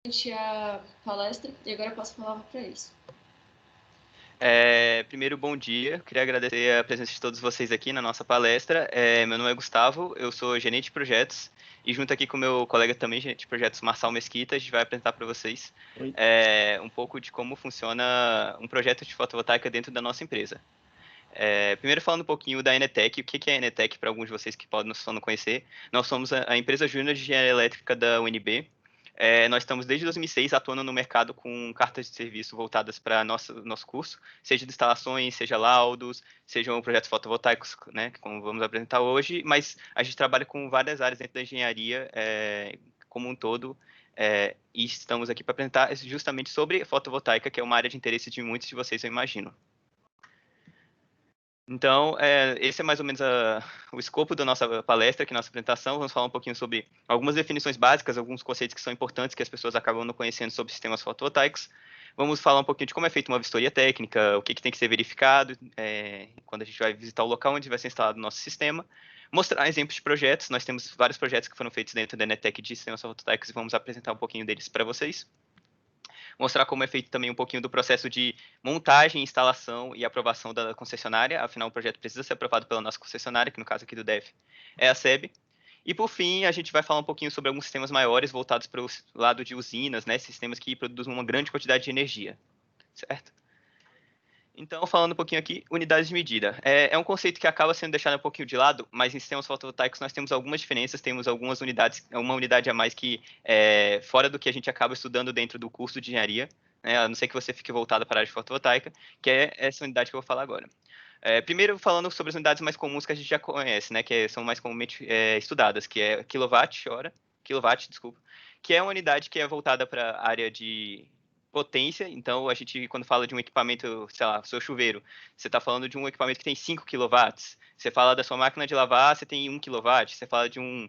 A palestra e agora eu passo a palavra para eles. Primeiro, bom dia. Queria agradecer a presença de todos vocês aqui na nossa palestra. Meu nome é Gustavo, eu sou gerente de projetos e junto aqui com meu colega também, gerente de projetos, Marçal Mesquita, a gente vai apresentar para vocês um pouco de como funciona um projeto de fotovoltaica dentro da nossa empresa. Primeiro falando um pouquinho da Enetec, o que é a Enetec para alguns de vocês que podem não conhecer. Nós somos a empresa júnior de engenharia elétrica da UNB. Nós estamos desde 2006 atuando no mercado com cartas de serviço voltadas para nosso curso, seja de instalações, seja laudos, sejam projetos fotovoltaicos, né, como vamos apresentar hoje, mas a gente trabalha com várias áreas dentro da engenharia como um todo, e estamos aqui para apresentar justamente sobre fotovoltaica, que é uma área de interesse de muitos de vocês, eu imagino. Então, esse é mais ou menos o escopo da nossa palestra, aqui, nossa apresentação. Vamos falar um pouquinho sobre algumas definições básicas, alguns conceitos que são importantes, que as pessoas acabam não conhecendo sobre sistemas fotovoltaicos. Vamos falar um pouquinho de como é feita uma vistoria técnica, o que tem que ser verificado quando a gente vai visitar o local onde vai ser instalado o nosso sistema. Mostrar exemplos de projetos. Nós temos vários projetos que foram feitos dentro da Enetec de sistemas fotovoltaicos e vamos apresentar um pouquinho deles para vocês. Mostrar como é feito também um pouquinho do processo de montagem, instalação e aprovação da concessionária. Afinal, o projeto precisa ser aprovado pela nossa concessionária, que no caso aqui do DEF é a SEB. E, por fim, a gente vai falar um pouquinho sobre alguns sistemas maiores voltados para o lado de usinas, né? Sistemas que produzem uma grande quantidade de energia, certo? Então, falando um pouquinho aqui, unidades de medida. É um conceito que acaba sendo deixado um pouquinho de lado, mas em sistemas fotovoltaicos nós temos algumas diferenças, temos algumas unidades, uma unidade a mais que é fora do que a gente acaba estudando dentro do curso de engenharia, né, a não ser que você fique voltado para a área de fotovoltaica, que é essa unidade que eu vou falar agora. Primeiro, falando sobre as unidades mais comuns que a gente já conhece, né, que são mais comumente estudadas, que é quilowatt, desculpa, que é uma unidade que é voltada para a área de potência. Então, a gente, quando fala de um equipamento, sei lá, seu chuveiro, você está falando de um equipamento que tem 5 quilowatts. Você fala da sua máquina de lavar, você tem 1 quilowatt. Você fala de um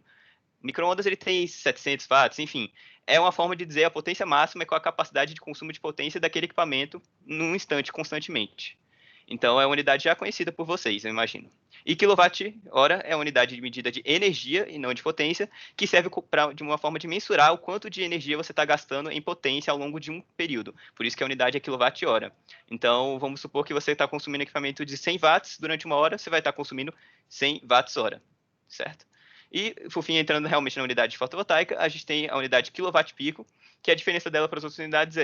micro-ondas, ele tem 700 watts. Enfim, é uma forma de dizer a potência máxima é qual a capacidade de consumo de potência daquele equipamento num instante, constantemente. Então, é uma unidade já conhecida por vocês, eu imagino. E quilowatt-hora é a unidade de medida de energia e não de potência, que serve de uma forma de mensurar o quanto de energia você está gastando em potência ao longo de um período. Por isso que a unidade é quilowatt-hora. Então, vamos supor que você está consumindo equipamento de 100 watts durante uma hora, você vai estar consumindo 100 watts-hora, certo? E, por fim, entrando realmente na unidade de fotovoltaica, a gente tem a unidade quilowatt-pico, que a diferença dela para as outras unidades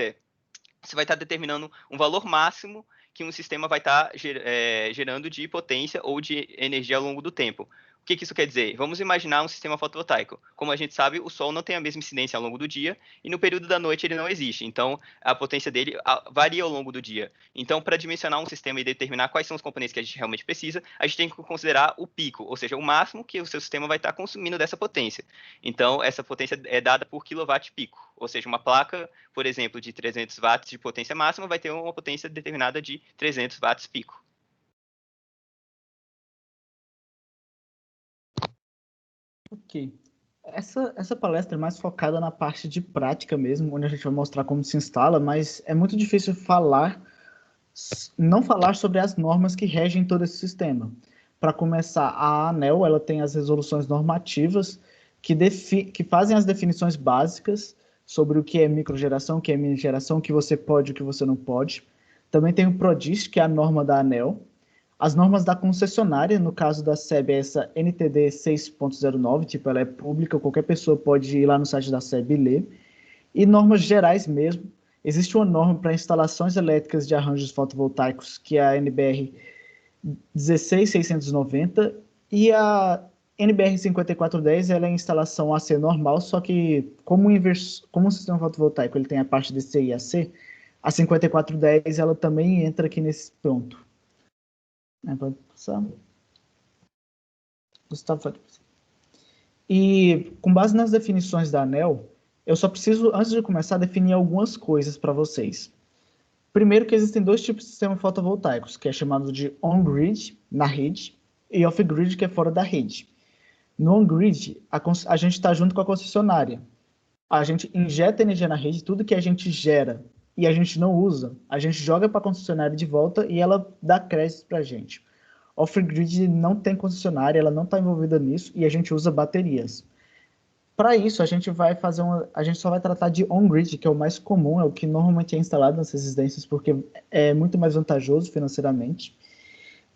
você vai estar determinando um valor máximo que um sistema vai estar gerando de potência ou de energia ao longo do tempo. O que isso quer dizer? Vamos imaginar um sistema fotovoltaico. Como a gente sabe, o Sol não tem a mesma incidência ao longo do dia e no período da noite ele não existe. Então, a potência dele varia ao longo do dia. Então, para dimensionar um sistema e determinar quais são os componentes que a gente realmente precisa, a gente tem que considerar o pico, ou seja, o máximo que o seu sistema vai estar consumindo dessa potência. Então, essa potência é dada por quilowatt-pico, ou seja, uma placa, por exemplo, de 300 watts de potência máxima vai ter uma potência determinada de 300 watts-pico. Ok. Essa palestra é mais focada na parte de prática mesmo, onde a gente vai mostrar como se instala, mas é muito difícil não falar sobre as normas que regem todo esse sistema. Para começar, a ANEEL ela tem as resoluções normativas que fazem as definições básicas sobre o que é microgeração, o que é mini geração, o que você pode e o que você não pode. Também tem o PRODIST, que é a norma da ANEEL. As normas da concessionária, no caso da SEB, é essa NTD 6.09, tipo, ela é pública, qualquer pessoa pode ir lá no site da SEB e ler. E normas gerais mesmo. Existe uma norma para instalações elétricas de arranjos fotovoltaicos, que é a NBR 16690, e a NBR 5410 ela é instalação AC normal, só que como um sistema fotovoltaico ele tem a parte DC e AC, a 5410 ela também entra aqui nesse ponto. Pode passar. Gustavo, pode passar. E com base nas definições da ANEEL, eu só preciso, antes de começar, definir algumas coisas para vocês. Primeiro que existem dois tipos de sistemas fotovoltaicos, que é chamado de on-grid, na rede, e off-grid, que é fora da rede. No on-grid, a gente está junto com a concessionária. A gente injeta energia na rede, tudo que a gente gera e a gente não usa, a gente joga para a concessionária de volta e ela dá crédito para a gente. Off-grid não tem concessionária, ela não está envolvida nisso e a gente usa baterias. Para isso, a gente só vai tratar de on-grid, que é o mais comum, é o que normalmente é instalado nas residências, porque é muito mais vantajoso financeiramente.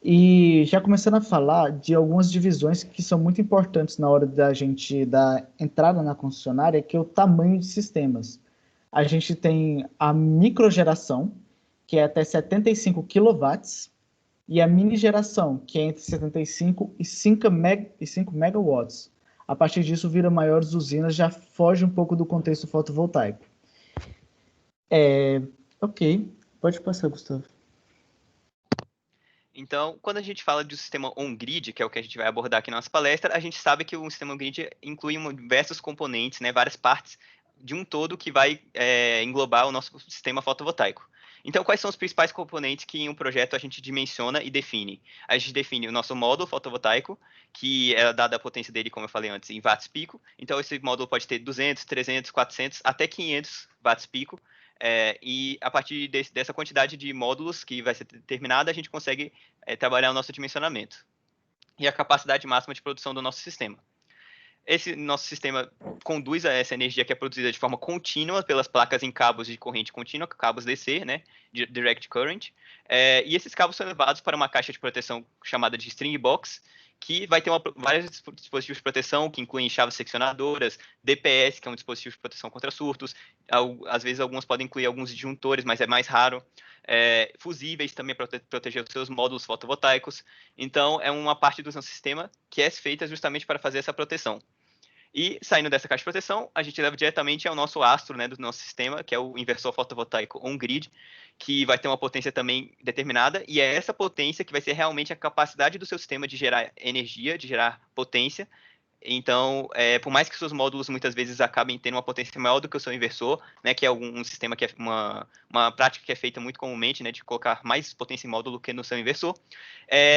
E já começando a falar de algumas divisões que são muito importantes na hora da gente dar entrada na concessionária, que é o tamanho de sistemas. A gente tem a microgeração, que é até 75 kW, e a mini geração, que é entre 75 e 5 megawatts. A partir disso, vira maiores usinas, já foge um pouco do contexto fotovoltaico. Ok, pode passar, Gustavo. Então, quando a gente fala do sistema on-grid, que é o que a gente vai abordar aqui na nossa palestra, a gente sabe que o sistema on-grid inclui diversos componentes, né, várias partes de um todo que vai englobar o nosso sistema fotovoltaico. Então, quais são os principais componentes que em um projeto a gente dimensiona e define? A gente define o nosso módulo fotovoltaico, que é dada a potência dele, como eu falei antes, em watts pico. Então, esse módulo pode ter 200, 300, 400, até 500 watts pico. E a partir dessa quantidade de módulos que vai ser determinada, a gente consegue trabalhar o nosso dimensionamento e a capacidade máxima de produção do nosso sistema. Esse nosso sistema conduz a essa energia que é produzida de forma contínua pelas placas em cabos de corrente contínua, cabos DC, né, Direct Current, e esses cabos são levados para uma caixa de proteção chamada de String Box, que vai ter vários dispositivos de proteção, que incluem chaves seccionadoras, DPS, que é um dispositivo de proteção contra surtos, às vezes alguns podem incluir alguns disjuntores, mas é mais raro, fusíveis também para proteger os seus módulos fotovoltaicos. Então, é uma parte do nosso sistema que é feita justamente para fazer essa proteção. E saindo dessa caixa de proteção, a gente leva diretamente ao nosso astro, né, do nosso sistema, que é o inversor fotovoltaico on-grid, que vai ter uma potência também determinada, e é essa potência que vai ser realmente a capacidade do seu sistema de gerar energia, de gerar potência. Então, por mais que seus módulos muitas vezes acabem tendo uma potência maior do que o seu inversor, né, que é um sistema que é uma prática que é feita muito comumente, né, de colocar mais potência em módulo que no seu inversor,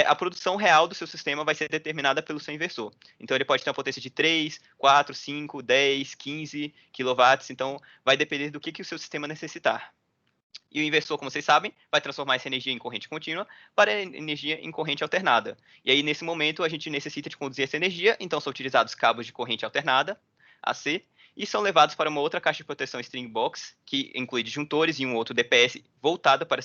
a produção real do seu sistema vai ser determinada pelo seu inversor. Então, ele pode ter uma potência de 3, 4, 5, 10, 15 kW, então vai depender do que o seu sistema necessitar. E o inversor, como vocês sabem, vai transformar essa energia em corrente contínua para energia em corrente alternada. E aí, nesse momento, a gente necessita de conduzir essa energia, então são utilizados cabos de corrente alternada, AC, e são levados para uma outra caixa de proteção String Box, que inclui disjuntores e um outro DPS voltado para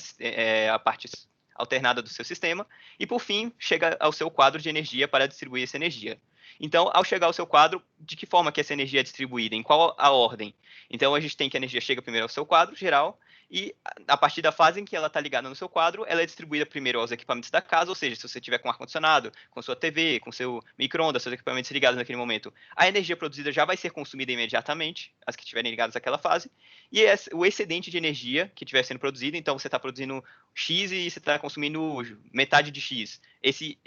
a parte alternada do seu sistema, e por fim, chega ao seu quadro de energia para distribuir essa energia. Então, ao chegar ao seu quadro, de que forma que essa energia é distribuída? Em qual a ordem? Então, a gente tem que a energia chega primeiro ao seu quadro geral, e a partir da fase em que ela está ligada no seu quadro, ela é distribuída primeiro aos equipamentos da casa, ou seja, se você tiver com ar-condicionado, com sua TV, com seu micro-ondas, seus equipamentos ligados naquele momento, a energia produzida já vai ser consumida imediatamente, as que estiverem ligadas àquela fase, e o excedente de energia que estiver sendo produzido, então você está produzindo X e você está consumindo metade de X. Esse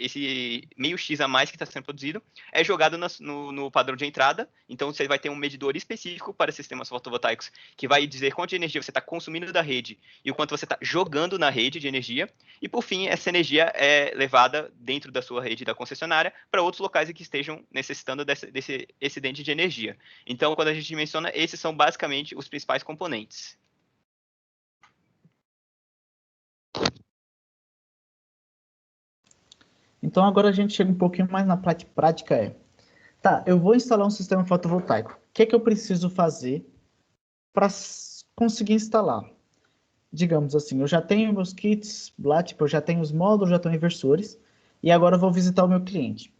meio X a mais que está sendo produzido é jogado no padrão de entrada, então você vai ter um medidor específico para sistemas fotovoltaicos que vai dizer quanto de energia você está consumindo da rede e o quanto você está jogando na rede de energia, e por fim, essa energia é levada dentro da sua rede da concessionária para outros locais que estejam necessitando desse excedente de energia. Então, quando a gente menciona, esses são basicamente os principais componentes. Então, agora a gente chega um pouquinho mais na prática. Tá, eu vou instalar um sistema fotovoltaico. O que é que eu preciso fazer para conseguir instalar? Digamos assim, eu já tenho meus kits lá, tipo, eu já tenho os módulos, já tenho inversores, e agora eu vou visitar o meu cliente.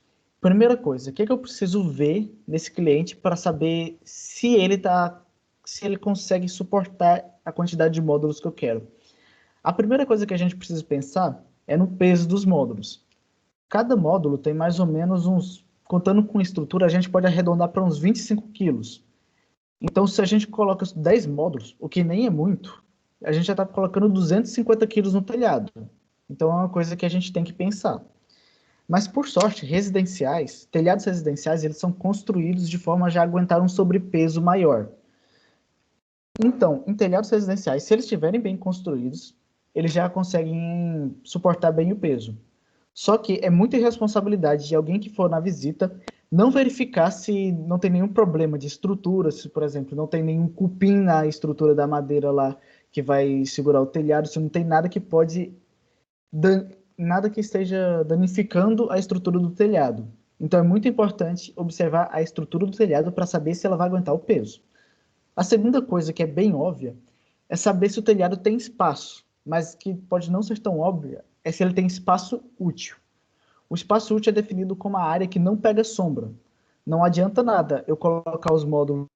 Primeira coisa, o que é que eu preciso ver nesse cliente para saber se ele consegue suportar a quantidade de módulos que eu quero? A primeira coisa que a gente precisa pensar é no peso dos módulos. Cada módulo tem mais ou menos contando com estrutura, a gente pode arredondar para uns 25 quilos. Então, se a gente coloca 10 módulos, o que nem é muito, a gente já está colocando 250 quilos no telhado. Então, é uma coisa que a gente tem que pensar. Mas, por sorte, telhados residenciais, eles são construídos de forma a já aguentar um sobrepeso maior. Então, em telhados residenciais, se eles estiverem bem construídos, eles já conseguem suportar bem o peso. Só que é muita irresponsabilidade de alguém que for na visita não verificar se não tem nenhum problema de estrutura, se, por exemplo, não tem nenhum cupim na estrutura da madeira lá que vai segurar o telhado, se não tem nada que esteja danificando a estrutura do telhado. Então é muito importante observar a estrutura do telhado para saber se ela vai aguentar o peso. A segunda coisa que é bem óbvia é saber se o telhado tem espaço, mas que pode não ser tão óbvia é se ele tem espaço útil. O espaço útil é definido como a área que não pega sombra. Não adianta nada eu colocar os módulos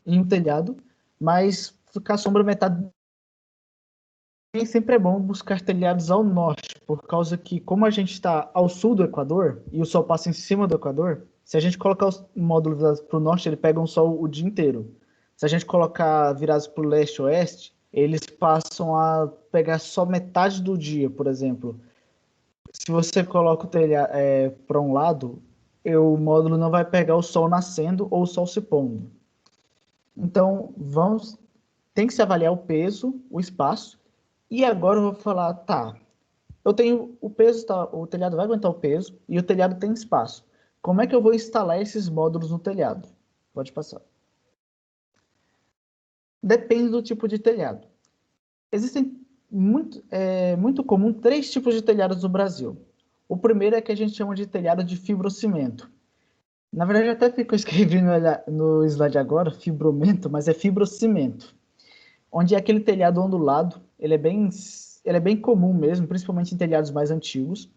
em um telhado, mas ficar sombra metade. Nem sempre é bom buscar telhados ao norte, por causa que, como a gente está ao sul do Equador e o sol passa em cima do Equador, se a gente colocar os módulos virados para o norte, ele pega um sol o dia inteiro. Se a gente colocar virados para o leste ou oeste, eles passam a pegar só metade do dia, por exemplo. Se você coloca o telhado para um lado, o módulo não vai pegar o sol nascendo ou o sol se pondo. Então, tem que se avaliar o peso, o espaço, e agora eu vou falar, tá, eu tenho o peso, tá, o telhado vai aguentar o peso e o telhado tem espaço. Como é que eu vou instalar esses módulos no telhado? Pode passar. Depende do tipo de telhado. Existem muito comum 3 tipos de telhados no Brasil. O primeiro é que a gente chama de telhado de fibrocimento. Na verdade, até ficou escrevi no slide agora, fibromento, mas é fibrocimento. Onde é aquele telhado ondulado, ele é bem comum mesmo, principalmente em telhados mais antigos,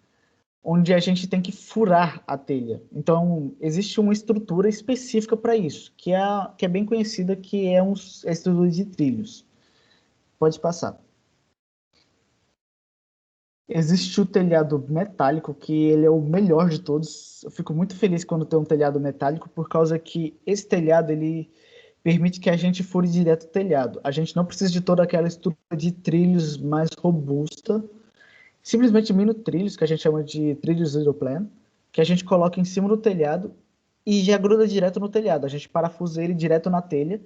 onde a gente tem que furar a telha. Então, existe uma estrutura específica para isso, que é bem conhecida, que é a estrutura de trilhos. Pode passar. Existe o telhado metálico, que ele é o melhor de todos. Eu fico muito feliz quando tem um telhado metálico, por causa que esse telhado, ele permite que a gente fure direto o telhado. A gente não precisa de toda aquela estrutura de trilhos mais robusta, simplesmente mini trilhos, que a gente chama de trilhos zero plan, que a gente coloca em cima do telhado e já gruda direto no telhado. A gente parafusa ele direto na telha,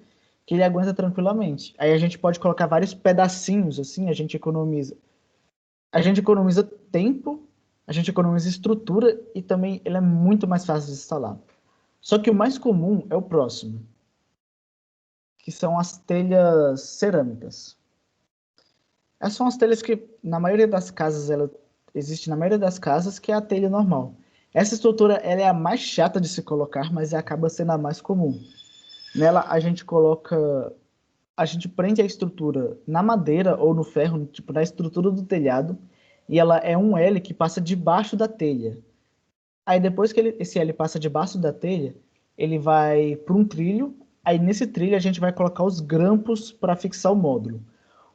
que ele aguenta tranquilamente. Aí a gente pode colocar vários pedacinhos, assim, a gente economiza tempo, a gente economiza estrutura e também ele é muito mais fácil de instalar. Só que o mais comum é o próximo, que são as telhas cerâmicas. Essas são as telhas que, na maioria das casas, ela existe na maioria das casas, que é a telha normal. Essa estrutura ela é a mais chata de se colocar, mas acaba sendo a mais comum. Nela, a gente prende a estrutura na madeira ou no ferro, tipo na estrutura do telhado, e ela é um L que passa debaixo da telha. Aí depois que esse L passa debaixo da telha, ele vai para um trilho. Aí nesse trilho a gente vai colocar os grampos para fixar o módulo.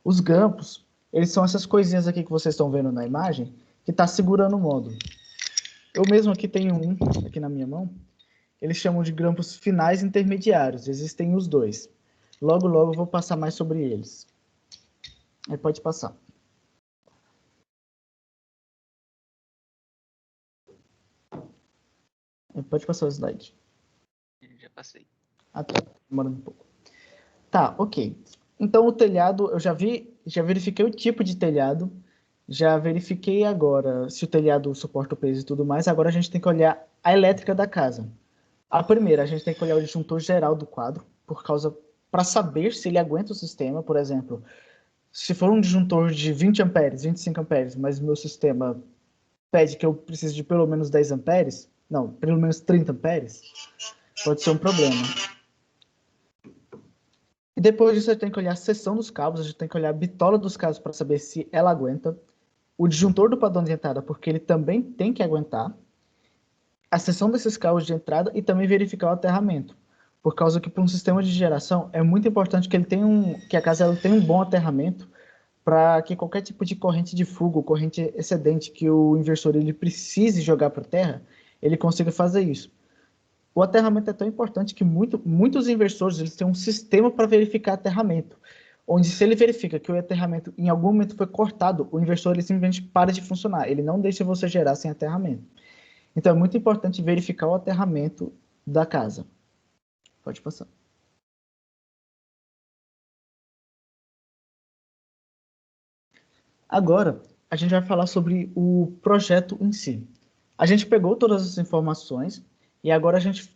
Os grampos, eles são essas coisinhas aqui que vocês estão vendo na imagem, que está segurando o módulo. Eu mesmo aqui tenho um, aqui na minha mão. Eles chamam de grampos finais intermediários. Existem os dois. Logo, logo eu vou passar mais sobre eles. Aí pode passar. Aí pode passar o slide. Já passei. Ah, tá. Demorando um pouco. Tá, ok. Então o telhado, eu já verifiquei o tipo de telhado, já verifiquei agora se o telhado suporta o peso e tudo mais. Agora a gente tem que olhar a elétrica da casa. A primeira, a gente tem que olhar o disjuntor geral do quadro, para saber se ele aguenta o sistema. Por exemplo, se for um disjuntor de 20 amperes, 25 amperes, mas o meu sistema pede que eu precise de pelo menos 10 amperes, não, pelo menos 30 amperes, pode ser um problema. E depois disso, a gente tem que olhar a seção dos cabos, a gente tem que olhar a bitola dos cabos para saber se ela aguenta, o disjuntor do padrão de entrada, porque ele também tem que aguentar, a seção desses cabos de entrada e também verificar o aterramento, por causa que para um sistema de geração é muito importante que que a casa ela tenha um bom aterramento para que qualquer tipo de corrente de fuga, corrente excedente que o inversor ele precise jogar para a terra, ele consiga fazer isso. O aterramento é tão importante que muitos inversores eles têm um sistema para verificar aterramento, onde se ele verifica que o aterramento em algum momento foi cortado, o inversor ele simplesmente para de funcionar, ele não deixa você gerar sem aterramento. Então é muito importante verificar o aterramento da casa. Pode passar. Agora, a gente vai falar sobre o projeto em si. A gente pegou todas as informações e agora a gente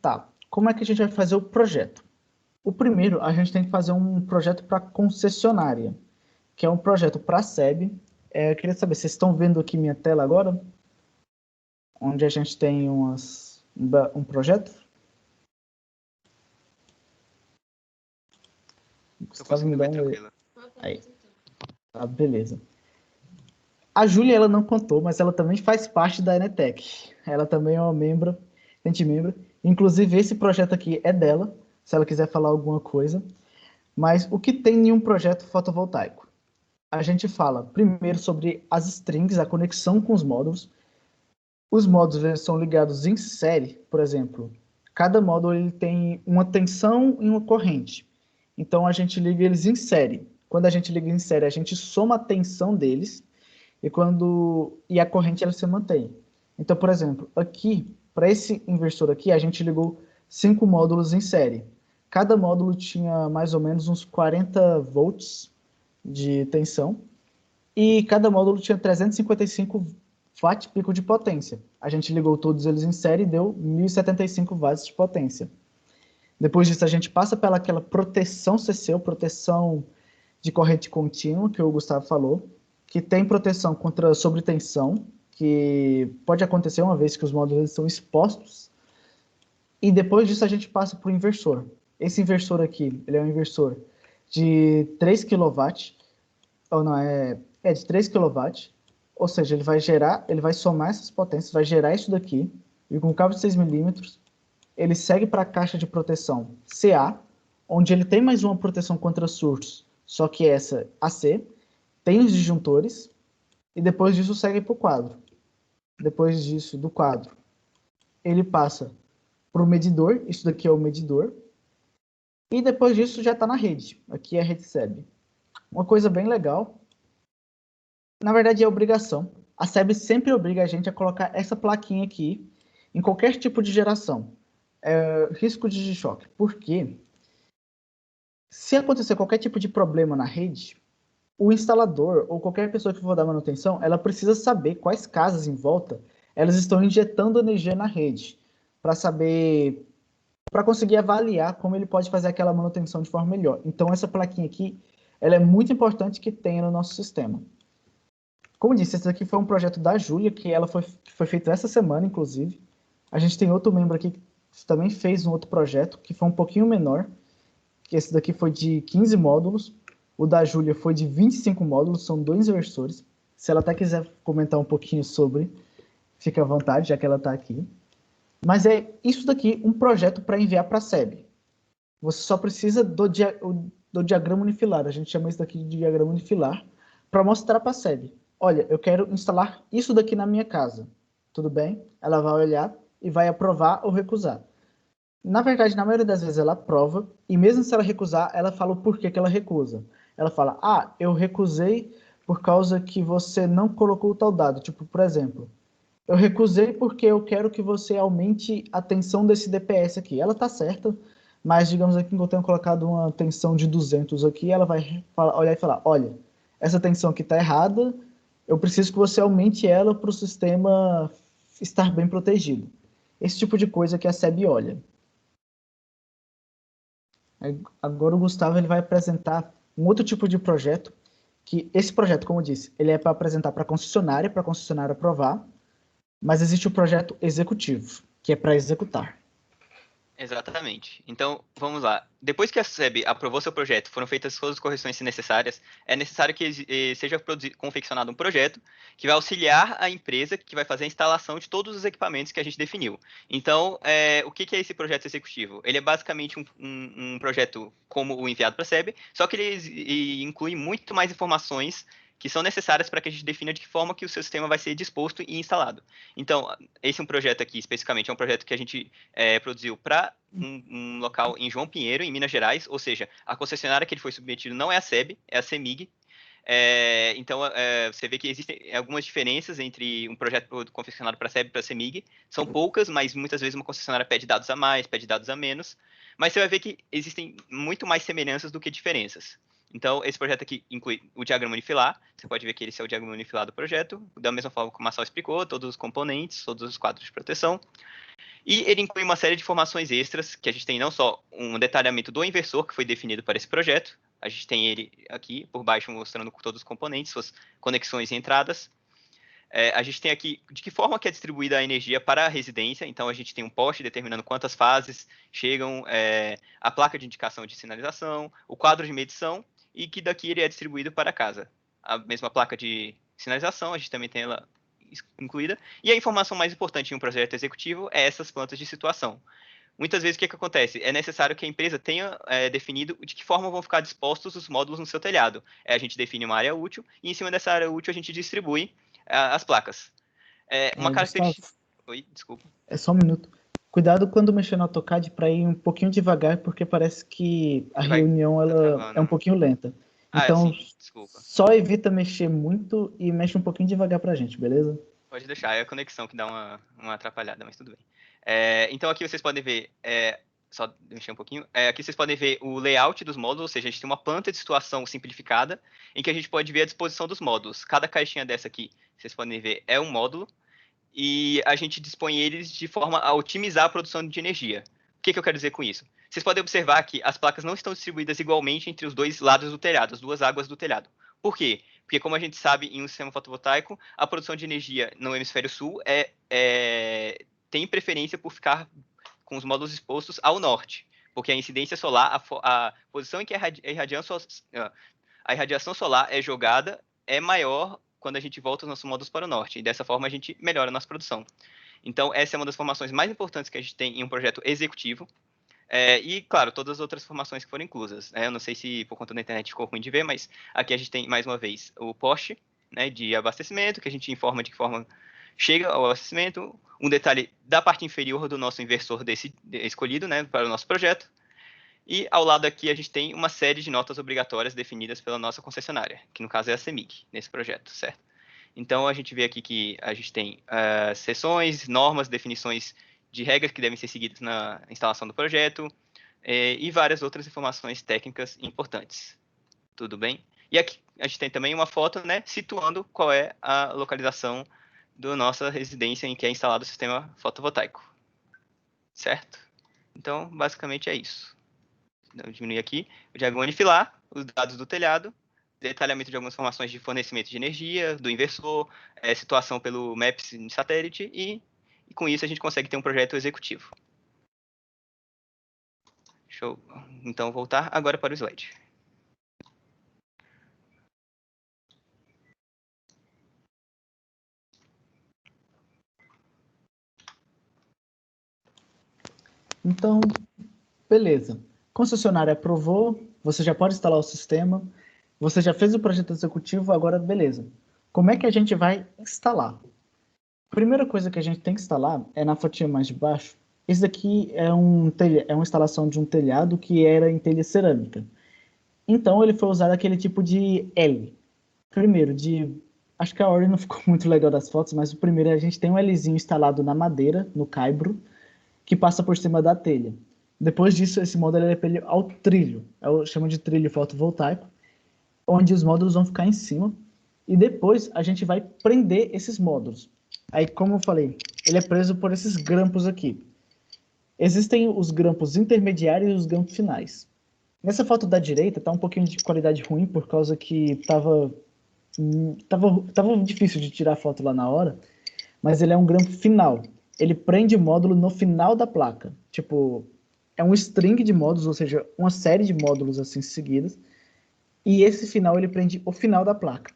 como é que a gente vai fazer o projeto? O primeiro, a gente tem que fazer um projeto para concessionária, que é um projeto para a SEB. Eu queria saber, vocês estão vendo aqui minha tela agora? onde a gente tem um projeto. Tô conseguindo ver tranquilo. Aí. Ah, beleza. A Júlia, ela não contou, mas ela também faz parte da Enetec. Ela também é uma membro. Inclusive, esse projeto aqui é dela, se ela quiser falar alguma coisa. Mas o que tem em um projeto fotovoltaico? A gente fala primeiro sobre as strings, a conexão com os módulos. Os módulos eles são ligados em série, por exemplo. Cada módulo ele tem uma tensão e uma corrente. Então, a gente liga eles em série. Quando a gente liga em série, a gente soma a tensão deles e a corrente ela se mantém. Então, por exemplo, aqui, para esse inversor aqui, a gente ligou 5 módulos em série. Cada módulo tinha mais ou menos uns 40 volts de tensão e cada módulo tinha 355 watt pico de potência. A gente ligou todos eles em série e deu 1075 watts de potência. Depois disso, a gente passa pelaquela proteção CC, proteção de corrente contínua, que o Gustavo falou, que tem proteção contra sobretensão, que pode acontecer uma vez que os módulos estão expostos. E depois disso, a gente passa para o inversor. Esse inversor aqui, ele é um inversor de 3 kW, ou não, de 3 kW, ou seja, ele vai somar essas potências, vai gerar isso daqui, e com cabo de 6 milímetros, ele segue para a caixa de proteção CA, onde ele tem mais uma proteção contra surtos, só que essa AC, tem os disjuntores, e depois disso segue para o quadro. Depois disso, do quadro, ele passa para o medidor, isso daqui é o medidor, e depois disso já está na rede, aqui é a rede SEB. Uma coisa bem legal, na verdade é obrigação, a SEB sempre obriga a gente a colocar essa plaquinha aqui em qualquer tipo de geração. Risco de choque. Por quê? Se acontecer qualquer tipo de problema na rede, o instalador ou qualquer pessoa que for dar manutenção, ela precisa saber quais casas em volta elas estão injetando energia na rede, para conseguir avaliar como ele pode fazer aquela manutenção de forma melhor. Então essa plaquinha aqui, ela é muito importante que tenha no nosso sistema. Como disse, esse aqui foi um projeto da Júlia, que foi feito essa semana, inclusive. A gente tem outro membro aqui que também fez um outro projeto, que foi um pouquinho menor, que esse daqui foi de 15 módulos, o da Júlia foi de 25 módulos, são 2 inversores. Se ela até quiser comentar um pouquinho sobre, fica à vontade, já que ela está aqui. Mas é isso daqui, um projeto para enviar para a SEB. Você só precisa do diagrama unifilar, a gente chama isso daqui de diagrama unifilar, para mostrar para a SEB. Olha, eu quero instalar isso daqui na minha casa. Tudo bem? Ela vai olhar e vai aprovar ou recusar. Na verdade, na maioria das vezes ela aprova, e mesmo se ela recusar, ela fala o porquê que ela recusa. Ela fala, eu recusei por causa que você não colocou tal dado. Tipo, por exemplo, eu recusei porque eu quero que você aumente a tensão desse DPS aqui. Ela tá certa, mas digamos aqui que eu tenho colocado uma tensão de 200 aqui, ela vai olhar e falar, olha, essa tensão aqui tá errada, eu preciso que você aumente ela para o sistema estar bem protegido. Esse tipo de coisa que a SEB olha. Agora o Gustavo ele vai apresentar um outro tipo de projeto, que esse projeto, como eu disse, ele é para apresentar para a concessionária aprovar, mas existe o projeto executivo, que é para executar. Exatamente. Então, vamos lá. Depois que a SEB aprovou seu projeto, foram feitas todas as correções necessárias, é necessário que seja confeccionado um projeto que vai auxiliar a empresa que vai fazer a instalação de todos os equipamentos que a gente definiu. Então, o que é esse projeto executivo? Ele é basicamente um projeto como o enviado para a SEB, só que ele inclui muito mais informações que são necessárias para que a gente defina de que forma que o seu sistema vai ser disposto e instalado. Então, esse é um projeto aqui, especificamente, é um projeto que a gente produziu para um local em João Pinheiro, em Minas Gerais, ou seja, a concessionária que ele foi submetido não é a SEB, é a CEMIG. Então, você vê que existem algumas diferenças entre um projeto confeccionado para a SEB e para a CEMIG. São poucas, mas muitas vezes uma concessionária pede dados a mais, pede dados a menos. Mas você vai ver que existem muito mais semelhanças do que diferenças. Então, esse projeto aqui inclui o diagrama unifilar. Você pode ver que esse é o diagrama unifilar do projeto. Da mesma forma como o Marcel explicou, todos os componentes, todos os quadros de proteção. E ele inclui uma série de informações extras, que a gente tem não só um detalhamento do inversor, que foi definido para esse projeto. A gente tem ele aqui por baixo mostrando todos os componentes, suas conexões e entradas. A gente tem aqui de que forma que é distribuída a energia para a residência. Então, a gente tem um poste determinando quantas fases chegam, a placa de indicação de sinalização, o quadro de medição, e que daqui ele é distribuído para a casa. A mesma placa de sinalização, a gente também tem ela incluída. E a informação mais importante em um projeto executivo é essas plantas de situação. Muitas vezes, o que acontece? É necessário que a empresa tenha definido de que forma vão ficar dispostos os módulos no seu telhado. A gente define uma área útil, e em cima dessa área útil a gente distribui as placas. Uma característica... Gustavo, Oi, desculpa. é só um minuto. Cuidado quando mexer no AutoCAD para ir um pouquinho devagar, porque parece que a reunião ela é um pouquinho lenta. Então, sim, desculpa. Só evita mexer muito e mexe um pouquinho devagar pra gente, beleza? Pode deixar, é a conexão que dá uma atrapalhada, mas tudo bem. Então aqui vocês podem ver, só mexer um pouquinho, aqui vocês podem ver o layout dos módulos, ou seja, a gente tem uma planta de situação simplificada, em que a gente pode ver a disposição dos módulos. Cada caixinha dessa aqui, vocês podem ver, é um módulo, e a gente dispõe eles de forma a otimizar a produção de energia. O que eu quero dizer com isso? Vocês podem observar que as placas não estão distribuídas igualmente entre os dois lados do telhado, as duas águas do telhado. Por quê? Porque, como a gente sabe, em um sistema fotovoltaico, a produção de energia no hemisfério sul tem preferência por ficar com os módulos expostos ao norte, porque a incidência solar, a posição em que a irradiação solar é jogada é maior quando a gente volta os nossos módulos para o norte, e dessa forma a gente melhora a nossa produção. Então, essa é uma das formações mais importantes que a gente tem em um projeto executivo, e, claro, todas as outras formações que foram inclusas. Eu não sei se por conta da internet ficou ruim de ver, mas aqui a gente tem, mais uma vez, o poste, né, de abastecimento, que a gente informa de que forma chega ao abastecimento, um detalhe da parte inferior do nosso inversor escolhido, né, para o nosso projeto, e ao lado aqui a gente tem uma série de notas obrigatórias definidas pela nossa concessionária, que no caso é a CEMIG, nesse projeto, certo? Então, a gente vê aqui que a gente tem seções, normas, definições de regras que devem ser seguidas na instalação do projeto, e várias outras informações técnicas importantes. Tudo bem? E aqui a gente tem também uma foto, né, situando qual é a localização da nossa residência em que é instalado o sistema fotovoltaico. Certo? Então, basicamente é isso. Vou diminuir aqui o diagrama unifilar, os dados do telhado, detalhamento de algumas informações de fornecimento de energia, do inversor, situação pelo Maps de satélite, e com isso a gente consegue ter um projeto executivo. Deixa eu, então, voltar agora para o slide. Então, beleza. Concessionária aprovou, você já pode instalar o sistema, você já fez o projeto executivo, agora beleza. Como é que a gente vai instalar? A primeira coisa que a gente tem que instalar é na fotinha mais de baixo. Esse daqui é uma instalação de um telhado que era em telha cerâmica. Então ele foi usado aquele tipo de L. Primeiro, acho que a ordem não ficou muito legal das fotos, mas o primeiro a gente tem um Lzinho instalado na madeira, no caibro, que passa por cima da telha. Depois disso, esse módulo é para ao trilho, chama de trilho fotovoltaico, onde os módulos vão ficar em cima, e depois a gente vai prender esses módulos. Aí, como eu falei, ele é preso por esses grampos aqui. Existem os grampos intermediários e os grampos finais. Nessa foto da direita está um pouquinho de qualidade ruim, por causa que tava difícil de tirar a foto lá na hora, mas ele é um grampo final. Ele prende o módulo no final da placa. Tipo, é um string de módulos, ou seja, uma série de módulos assim seguidas, e esse final ele prende o final da placa.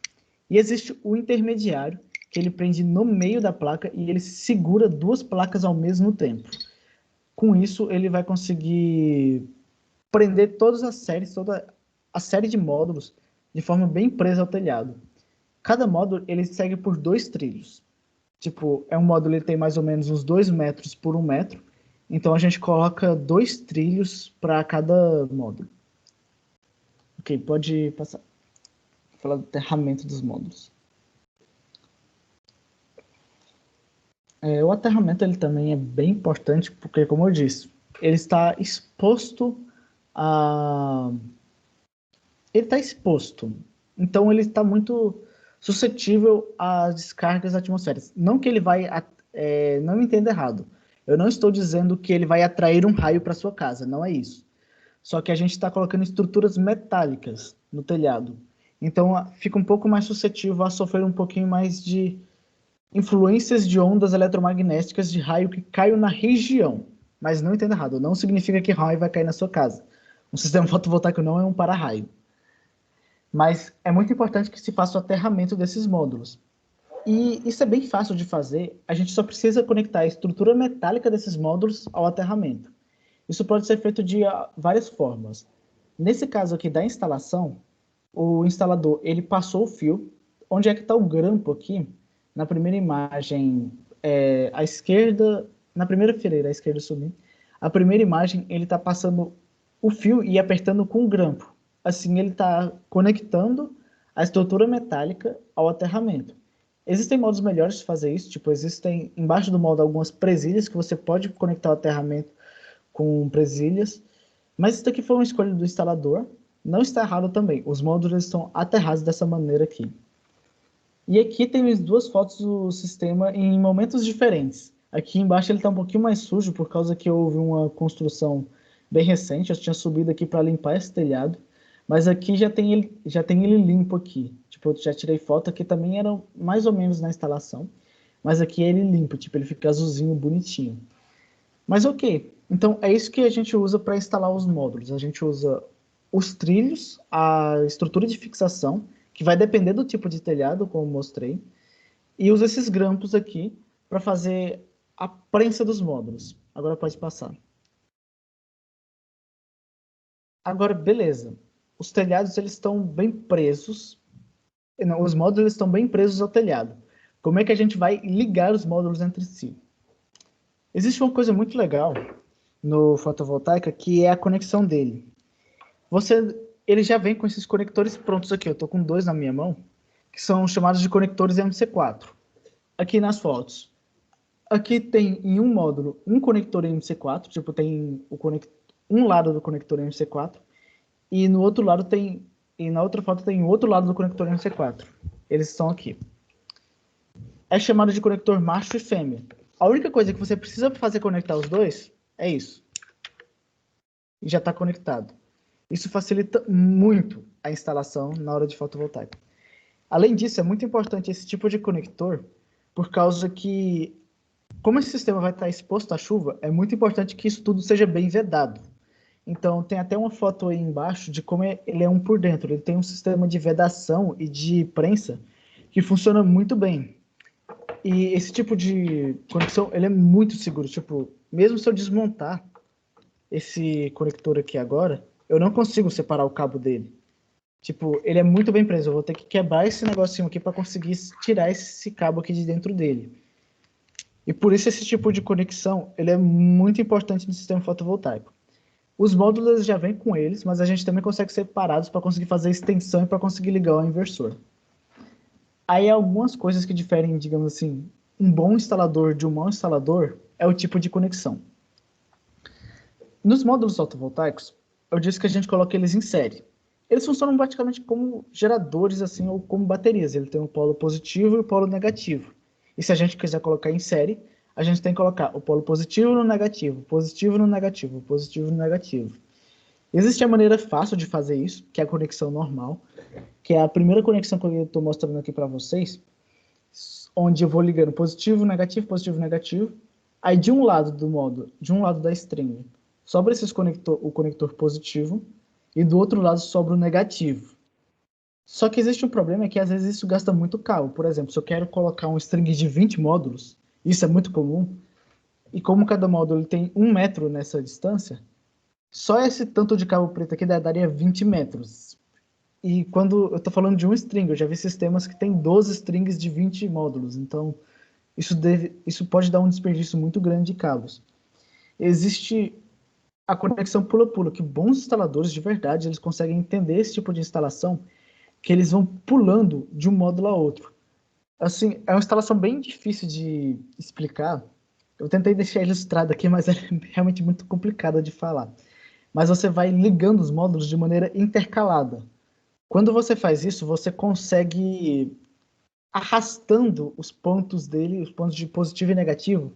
E existe o intermediário, que ele prende no meio da placa e ele segura duas placas ao mesmo tempo. Com isso, ele vai conseguir prender toda a série de módulos de forma bem presa ao telhado. Cada módulo ele segue por 2 trilhos. Tipo, um módulo ele tem mais ou menos uns 2 metros por 1 metro. Então a gente coloca 2 trilhos para cada módulo. Ok, pode passar. Vou falar do aterramento dos módulos. O aterramento ele também é bem importante, porque, como eu disse, ele está exposto a... Ele está exposto. Então, ele está muito suscetível às descargas atmosféricas. Não que ele vai... não me entenda errado. Eu não estou dizendo que ele vai atrair um raio para sua casa. Não é isso. Só que a gente está colocando estruturas metálicas no telhado. Então, fica um pouco mais suscetível a sofrer um pouquinho mais de influências de ondas eletromagnéticas de raio que caiam na região. Mas não entenda errado, não significa que raio vai cair na sua casa. Um sistema fotovoltaico não é um para-raio. Mas é muito importante que se faça o aterramento desses módulos. E isso é bem fácil de fazer, a gente só precisa conectar a estrutura metálica desses módulos ao aterramento. Isso pode ser feito de várias formas. Nesse caso aqui da instalação, o instalador ele passou o fio. Onde é que está o grampo aqui? Na primeira imagem, à esquerda, na primeira fileira, à esquerda subir. A primeira imagem, ele está passando o fio e apertando com o grampo. Assim, ele está conectando a estrutura metálica ao aterramento. Existem modos melhores de fazer isso, tipo, existem embaixo do molde algumas presilhas que você pode conectar o aterramento com presilhas, mas isso daqui foi uma escolha do instalador. Não está errado também, os módulos estão aterrados dessa maneira aqui. E aqui tem as duas fotos do sistema em momentos diferentes. Aqui embaixo ele está um pouquinho mais sujo, por causa que houve uma construção bem recente. Eu tinha subido aqui para limpar esse telhado, mas aqui já tem ele limpo aqui. Tipo, eu já tirei foto, aqui também era mais ou menos na instalação, mas aqui é ele limpo, tipo, ele fica azulzinho, bonitinho. Mas ok, então é isso que a gente usa para instalar os módulos. A gente usa os trilhos, a estrutura de fixação, que vai depender do tipo de telhado, como mostrei, e usa esses grampos aqui para fazer a prensa dos módulos. Agora pode passar. Agora, beleza. Os telhados eles estão bem presos. Não, os módulos estão bem presos ao telhado. Como é que a gente vai ligar os módulos entre si? Existe uma coisa muito legal no fotovoltaica, que é a conexão dele. Ele já vem com esses conectores prontos aqui. Eu estou com 2 na minha mão, que são chamados de conectores MC4. Aqui nas fotos. Aqui tem em um módulo um conector MC4, tipo, tem um lado do conector MC4, e no outro lado e na outra foto tem o outro lado do conector MC4. Eles estão aqui. É chamado de conector macho e fêmea. A única coisa que você precisa fazer conectar os dois é isso. E já está conectado. Isso facilita muito a instalação na hora de fotovoltaica. Além disso, é muito importante esse tipo de conector, por causa que, como esse sistema vai estar exposto à chuva, é muito importante que isso tudo seja bem vedado. Então, tem até uma foto aí embaixo de como ele é um por dentro. Ele tem um sistema de vedação e de prensa que funciona muito bem. E esse tipo de conexão, ele é muito seguro. Tipo, mesmo se eu desmontar esse conector aqui agora, eu não consigo separar o cabo dele. Tipo, ele é muito bem preso. Eu vou ter que quebrar esse negocinho aqui para conseguir tirar esse cabo aqui de dentro dele. E por isso esse tipo de conexão, ele é muito importante no sistema fotovoltaico. Os módulos já vêm com eles, mas a gente também consegue separados para conseguir fazer extensão e para conseguir ligar ao inversor. Aí algumas coisas que diferem, digamos assim, um bom instalador de um mau instalador é o tipo de conexão. Nos módulos fotovoltaicos, eu disse que a gente coloca eles em série. Eles funcionam praticamente como geradores, assim, ou como baterias. Ele tem o polo positivo e o polo negativo. E se a gente quiser colocar em série, a gente tem que colocar o polo positivo no negativo, positivo no negativo, positivo no negativo. Existe a maneira fácil de fazer isso, que é a conexão normal, que é a primeira conexão que eu estou mostrando aqui para vocês, onde eu vou ligando positivo, negativo, negativo. Aí de um lado do módulo, de um lado da string, sobra o conector positivo, e do outro lado sobra o negativo. Só que existe um problema, é que às vezes isso gasta muito cabo. Por exemplo, se eu quero colocar um string de 20 módulos, isso é muito comum, e como cada módulo tem 1 metro nessa distância, só esse tanto de cabo preto aqui daria 20 metros. E quando eu estou falando de um string, eu já vi sistemas que tem 12 strings de 20 módulos, então isso pode dar um desperdício muito grande de cabos. Existe a conexão pula-pula, que bons instaladores de verdade, eles conseguem entender esse tipo de instalação, que eles vão pulando de um módulo a outro. Assim, é uma instalação bem difícil de explicar. Eu tentei deixar ilustrado aqui, mas é realmente muito complicado de falar. Mas você vai ligando os módulos de maneira intercalada. Quando você faz isso, você consegue arrastando os pontos dele, os pontos de positivo e negativo,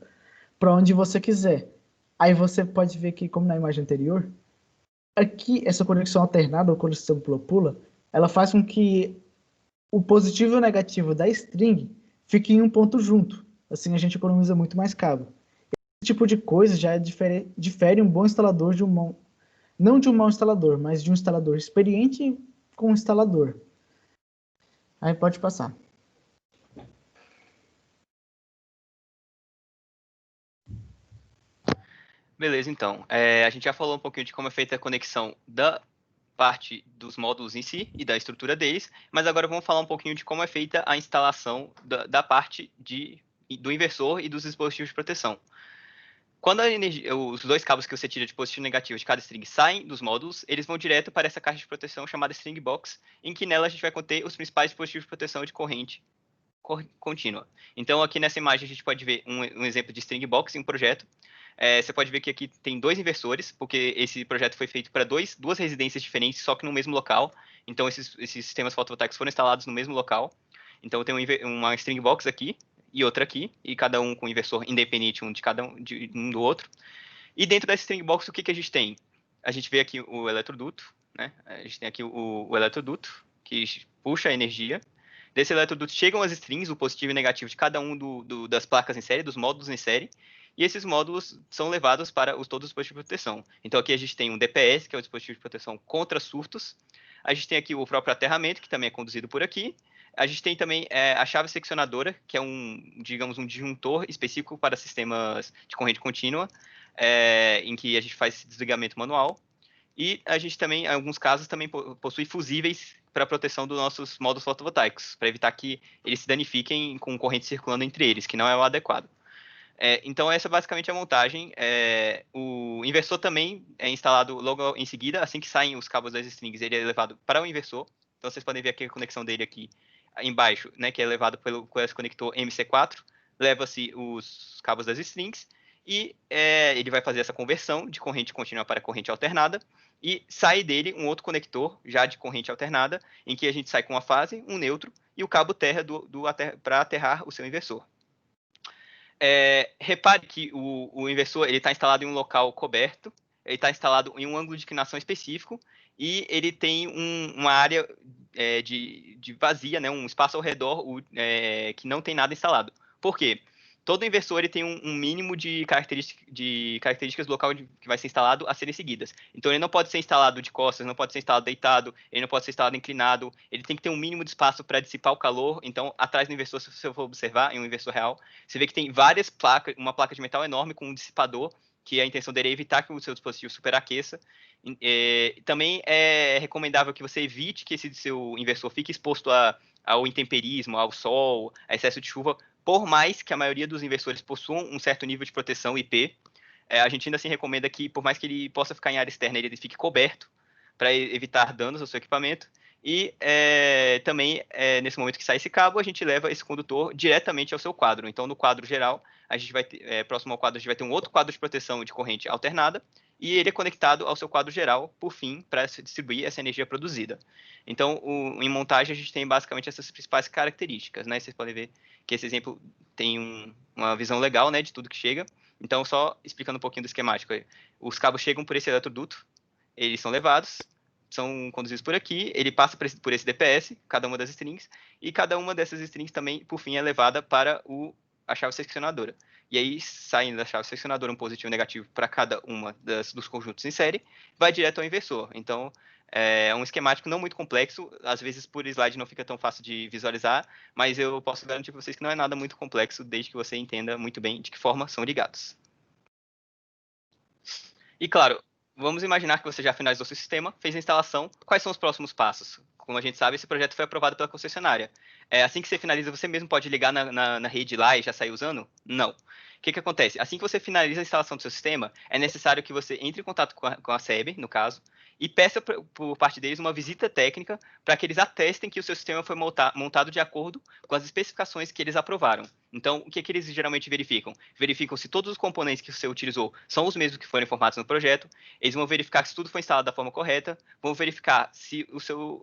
para onde você quiser. Aí você pode ver que, como na imagem anterior, aqui essa conexão alternada ou conexão pula-pula, ela faz com que o positivo e o negativo da string fique em um ponto junto. Assim a gente economiza muito mais cabo. Esse tipo de coisa já difere um bom instalador de não de um mau instalador, mas de um instalador experiente com um instalador. Aí pode passar. Beleza, então. A gente já falou um pouquinho de como é feita a conexão da parte dos módulos em si e da estrutura deles, mas agora vamos falar um pouquinho de como é feita a instalação da parte do inversor e dos dispositivos de proteção. Quando os dois cabos que você tira de positivo e negativo de cada string saem dos módulos, eles vão direto para essa caixa de proteção chamada string box, em que nela a gente vai conter os principais dispositivos de proteção de corrente contínua. Então, aqui nessa imagem, a gente pode ver um exemplo de string box em um projeto. Você pode ver que aqui tem 2 inversores, porque esse projeto foi feito para duas residências diferentes, só que no mesmo local. Então, esses sistemas fotovoltaicos foram instalados no mesmo local. Então, tem uma string box aqui e outra aqui, e cada um com inversor independente de um do outro. E dentro dessa string box, o que a gente tem? A gente vê aqui o eletroduto, né? A gente tem aqui o eletroduto, que puxa a energia. Desse eletroduto chegam as strings, o positivo e negativo de cada um das placas em série, dos módulos em série, e esses módulos são levados para todos os dispositivos de proteção. Então aqui a gente tem um DPS, que é o dispositivo de proteção contra surtos. A gente tem aqui o próprio aterramento, que também é conduzido por aqui. A gente tem também a chave seccionadora, que é digamos, um disjuntor específico para sistemas de corrente contínua, em que a gente faz esse desligamento manual. E a gente também, em alguns casos, também possui fusíveis para proteção dos nossos módulos fotovoltaicos, para evitar que eles se danifiquem com corrente circulando entre eles, que não é o adequado. Então, essa é basicamente a montagem. O inversor também é instalado logo em seguida, assim que saem os cabos das strings, ele é levado para o inversor. Então, vocês podem ver aqui a conexão dele aqui embaixo, né, que é levado com esse conector MC4, leva-se os cabos das strings, e ele vai fazer essa conversão de corrente contínua para corrente alternada, e sai dele um outro conector, já de corrente alternada, em que a gente sai com uma fase, um neutro, e o cabo terra para aterrar o seu inversor. Repare que o inversor está instalado em um local coberto, ele está instalado em um ângulo de inclinação específico, e ele tem uma área de vazia, né, um espaço ao redor que não tem nada instalado. Por quê? Todo inversor ele tem um mínimo de características do local que vai ser instalado a serem seguidas. Então, ele não pode ser instalado de costas, não pode ser instalado deitado, ele não pode ser instalado inclinado, ele tem que ter um mínimo de espaço para dissipar o calor. Então, atrás do inversor, se você for observar, em um inversor real, você vê que tem várias placas, uma placa de metal enorme com um dissipador, que a intenção dele é evitar que o seu dispositivo superaqueça. Também é recomendável que você evite que esse seu inversor fique exposto ao intemperismo, ao sol, a excesso de chuva, por mais que a maioria dos inversores possuam um certo nível de proteção IP. A gente ainda assim recomenda que, por mais que ele possa ficar em área externa, ele fique coberto para evitar danos ao seu equipamento. E também, nesse momento que sai esse cabo, a gente leva esse condutor diretamente ao seu quadro. Então, no quadro geral, a gente vai ter, próximo ao quadro, a gente vai ter um outro quadro de proteção de corrente alternada, e ele é conectado ao seu quadro geral, por fim, para distribuir essa energia produzida. Então, em montagem, a gente tem basicamente essas principais características, né? Vocês podem ver que esse exemplo tem uma visão legal, né, de tudo que chega. Então, só explicando um pouquinho do esquemático. Os cabos chegam por esse eletroduto, eles são levados, são conduzidos por aqui, ele passa por esse DPS, cada uma das strings, e cada uma dessas strings também, por fim, é levada para a chave seccionadora. E aí, saindo da chave seccionadora um positivo e um negativo para cada uma dos conjuntos em série, vai direto ao inversor. Então, é um esquemático não muito complexo, às vezes por slide não fica tão fácil de visualizar, mas eu posso garantir para vocês que não é nada muito complexo, desde que você entenda muito bem de que forma são ligados. E claro, vamos imaginar que você já finalizou seu sistema, fez a instalação. Quais são os próximos passos? Como a gente sabe, esse projeto foi aprovado pela concessionária. Assim que você finaliza, você mesmo pode ligar na rede lá e já sair usando? Não. O que acontece? Assim que você finaliza a instalação do seu sistema, é necessário que você entre em contato com a SEB, no caso, e peça por parte deles uma visita técnica para que eles atestem que o seu sistema foi montado de acordo com as especificações que eles aprovaram. Então, o que eles geralmente verificam? Verificam se todos os componentes que você utilizou são os mesmos que foram informados no projeto, eles vão verificar se tudo foi instalado da forma correta, vão verificar se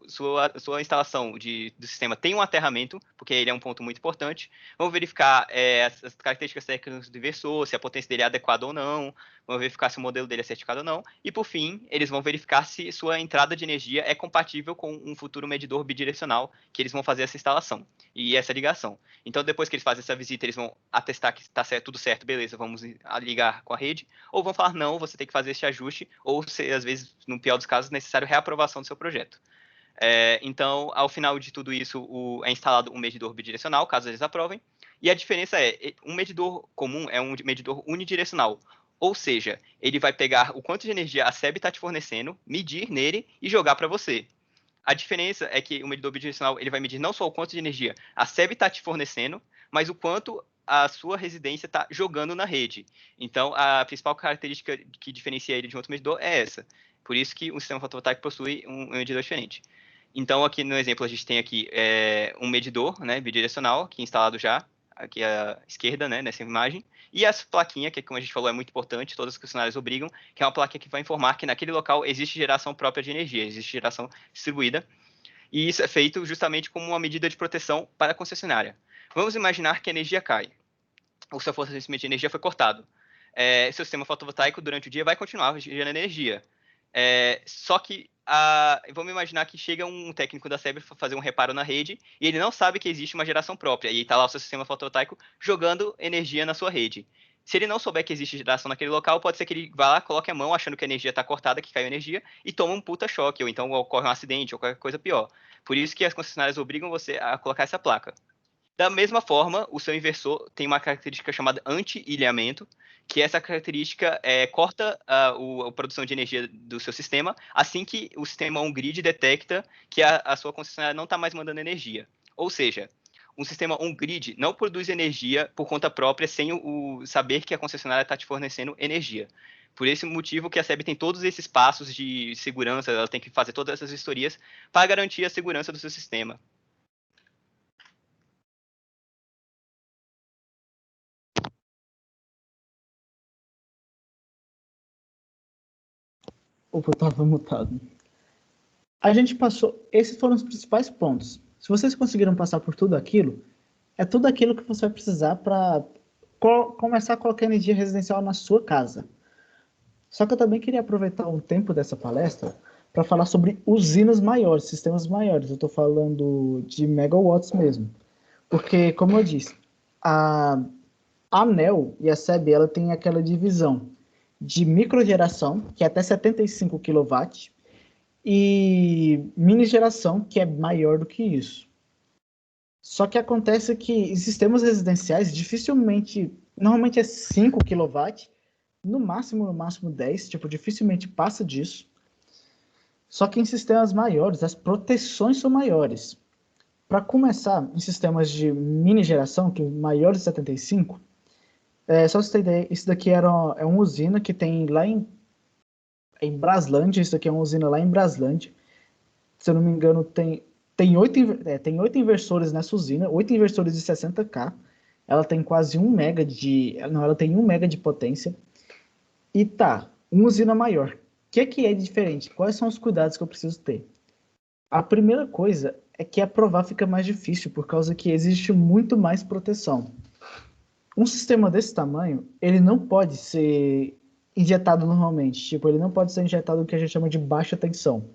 sua instalação do sistema tem um aterramento, porque ele é um ponto muito importante, vão verificar as características técnicas do inversor, se a potência dele é adequada ou não, vão verificar se o modelo dele é certificado ou não, e por fim, eles vão verificar se sua entrada de energia é compatível com um futuro medidor bidirecional que eles vão fazer essa instalação e essa ligação. Então, depois que eles fazem essa visita, eles vão atestar que está tudo certo, beleza, vamos ligar com a rede, ou vão falar, não, você tem que fazer esse ajuste, ou, às vezes, no pior dos casos, é necessário reaprovação do seu projeto. Então, ao final de tudo isso, é instalado um medidor bidirecional, caso eles aprovem, e a diferença um medidor comum é um medidor unidirecional, ou seja, ele vai pegar o quanto de energia a SEB está te fornecendo, medir nele e jogar para você. A diferença é que o medidor bidirecional ele vai medir não só o quanto de energia a SEB está te fornecendo, mas o quanto a sua residência está jogando na rede. Então, a principal característica que diferencia ele de um outro medidor é essa. Por isso que um sistema fotovoltaico possui um medidor diferente. Então, aqui no exemplo, a gente tem aqui um medidor, né, bidirecional, aqui instalado já, aqui à esquerda, né, nessa imagem, e essa plaquinha, que como a gente falou é muito importante, todas as concessionárias obrigam, que é uma plaquinha que vai informar que naquele local existe geração própria de energia, existe geração distribuída, e isso é feito justamente como uma medida de proteção para a concessionária. Vamos imaginar que a energia cai, o seu fornecimento de energia foi cortado. Seu sistema fotovoltaico durante o dia vai continuar gerando energia. Só que vamos imaginar que chega um técnico da SEB para fazer um reparo na rede e ele não sabe que existe uma geração própria e está lá o seu sistema fotovoltaico jogando energia na sua rede. Se ele não souber que existe geração naquele local, pode ser que ele vá lá, coloque a mão achando que a energia está cortada, que caiu energia, e toma um puta choque, ou então ocorre um acidente, ou qualquer coisa pior. Por isso que as concessionárias obrigam você a colocar essa placa. Da mesma forma, o seu inversor tem uma característica chamada anti-ilhamento, que essa característica corta a produção de energia do seu sistema assim que o sistema on-grid detecta que a sua concessionária não está mais mandando energia. Ou seja, um sistema on-grid não produz energia por conta própria sem o saber que a concessionária está te fornecendo energia. Por esse motivo que a SEB tem todos esses passos de segurança, ela tem que fazer todas essas vistorias para garantir a segurança do seu sistema. Opa, eu estava mutado. A gente passou... Esses foram os principais pontos. Se vocês conseguiram passar por tudo aquilo, é tudo aquilo que você vai precisar para começar a colocar energia residencial na sua casa. Só que eu também queria aproveitar um tempo dessa palestra para falar sobre usinas maiores, sistemas maiores. Eu estou falando de megawatts mesmo. Porque, como eu disse, a ANEEL e a SEB ela tem aquela divisão de microgeração, que é até 75 kW, e mini geração, que é maior do que isso. Só que acontece que em sistemas residenciais, dificilmente, normalmente é 5 kW, no máximo 10, tipo, dificilmente passa disso. Só que em sistemas maiores, as proteções são maiores. Para começar, em sistemas de mini geração, que maiores de 75, só você ter ideia, isso daqui é uma usina que tem lá em Braslândia, isso daqui é uma usina lá em Braslândia. Se eu não me engano, tem 8 inversores nessa usina, 8 inversores de 60K. Ela tem quase 1 mega ela tem 1 mega de potência. E tá, uma usina maior. O que é diferente? Quais são os cuidados que eu preciso ter? A primeira coisa é que aprovar fica mais difícil, por causa que existe muito mais proteção. Um sistema desse tamanho, ele não pode ser injetado normalmente. Tipo, ele não pode ser injetado no que a gente chama de baixa tensão.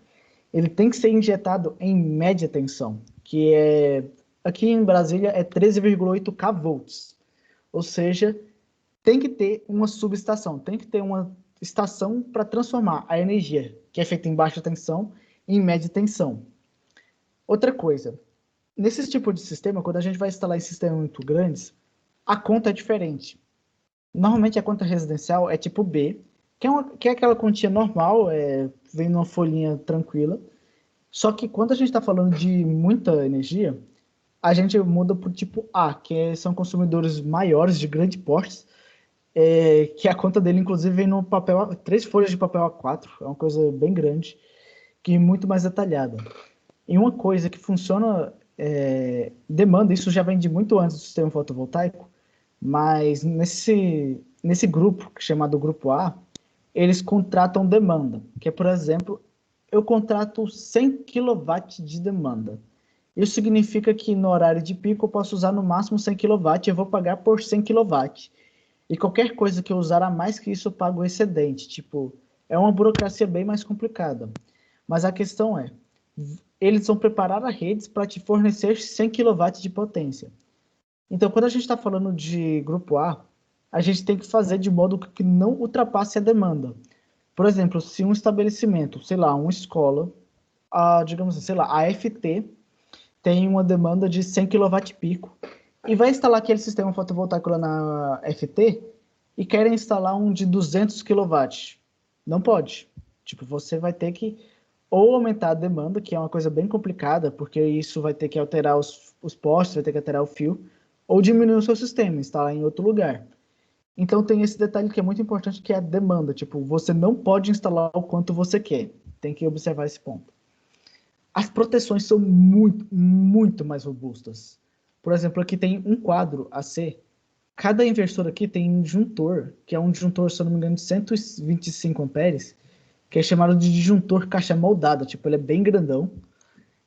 Ele tem que ser injetado em média tensão, que aqui em Brasília é 13,8 kV. Ou seja, tem que ter uma subestação, tem que ter uma estação para transformar a energia que é feita em baixa tensão em média tensão. Outra coisa, nesse tipo de sistema, quando a gente vai instalar em sistemas muito grandes, a conta é diferente. Normalmente a conta residencial é tipo B, que é aquela continha normal, vem numa folhinha tranquila. Só que quando a gente está falando de muita energia, a gente muda para o tipo A, que são consumidores maiores, de grande porte, que a conta dele, inclusive, vem no papel, 3 folhas de papel A4, é uma coisa bem grande, que é muito mais detalhada. E uma coisa que funciona demanda, isso já vem de muito antes do sistema fotovoltaico, mas nesse grupo, chamado Grupo A, eles contratam demanda, que é, por exemplo, eu contrato 100 kW de demanda. Isso significa que no horário de pico eu posso usar no máximo 100 kW e eu vou pagar por 100 kW. E qualquer coisa que eu usar a mais que isso eu pago o excedente. Tipo, é uma burocracia bem mais complicada. Mas a questão é, eles vão preparar as redes para te fornecer 100 kW de potência. Então, quando a gente está falando de grupo a gente tem que fazer de modo que não ultrapasse a demanda. Por exemplo, se um estabelecimento, sei lá, uma escola, digamos assim, sei lá, a FT tem uma demanda de 100 kW pico e vai instalar aquele sistema fotovoltaico lá na FT e querem instalar um de 200 kW. Não pode. Tipo, você vai ter que ou aumentar a demanda, que é uma coisa bem complicada, porque isso vai ter que alterar os postes, vai ter que alterar o fio, ou diminuir o seu sistema, instalar em outro lugar. Então tem esse detalhe que é muito importante, que é a demanda. Tipo, você não pode instalar o quanto você quer. Tem que observar esse ponto. As proteções são muito, muito mais robustas. Por exemplo, aqui tem um quadro AC. Cada inversor aqui tem um disjuntor, que é um disjuntor, se eu não me engano, de 125 amperes, que é chamado de disjuntor caixa moldada. Tipo, ele é bem grandão.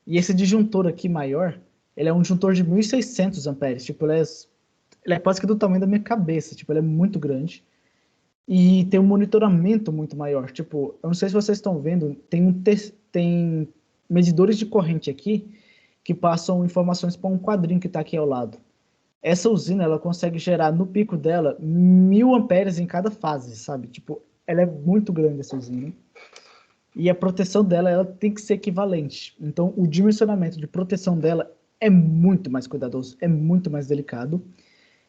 E esse disjuntor aqui maior, ele é um disjuntor de 1.600 amperes. Tipo, ele é quase que do tamanho da minha cabeça. Tipo, ele é muito grande. E tem um monitoramento muito maior. Tipo, eu não sei se vocês estão vendo, tem medidores de corrente aqui que passam informações para um quadrinho que está aqui ao lado. Essa usina, ela consegue gerar no pico dela 1.000 amperes em cada fase, sabe? Tipo, ela é muito grande essa usina. E a proteção dela, ela tem que ser equivalente. Então, o dimensionamento de proteção dela é muito mais cuidadoso, é muito mais delicado.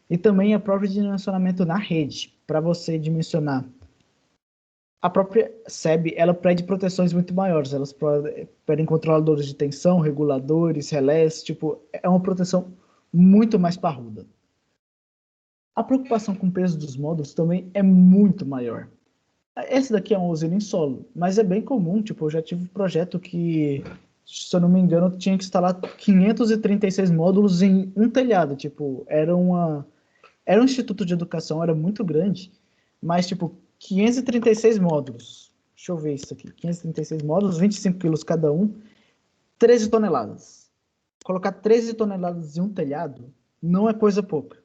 E também a própria dimensionamento na rede, para você dimensionar. A própria SEB, ela pede proteções muito maiores, elas pedem controladores de tensão, reguladores, relés, tipo, é uma proteção muito mais parruda. A preocupação com o peso dos módulos também é muito maior. Esse daqui é uma usina em solo, mas é bem comum, tipo, eu já tive um projeto que, se eu não me engano, tinha que instalar 536 módulos em um telhado, tipo, era um instituto de educação, era muito grande, mas, tipo, 536 módulos. Deixa eu ver isso aqui. 536 módulos, 25 quilos cada um, 13 toneladas. Colocar 13 toneladas em um telhado não é coisa pouca.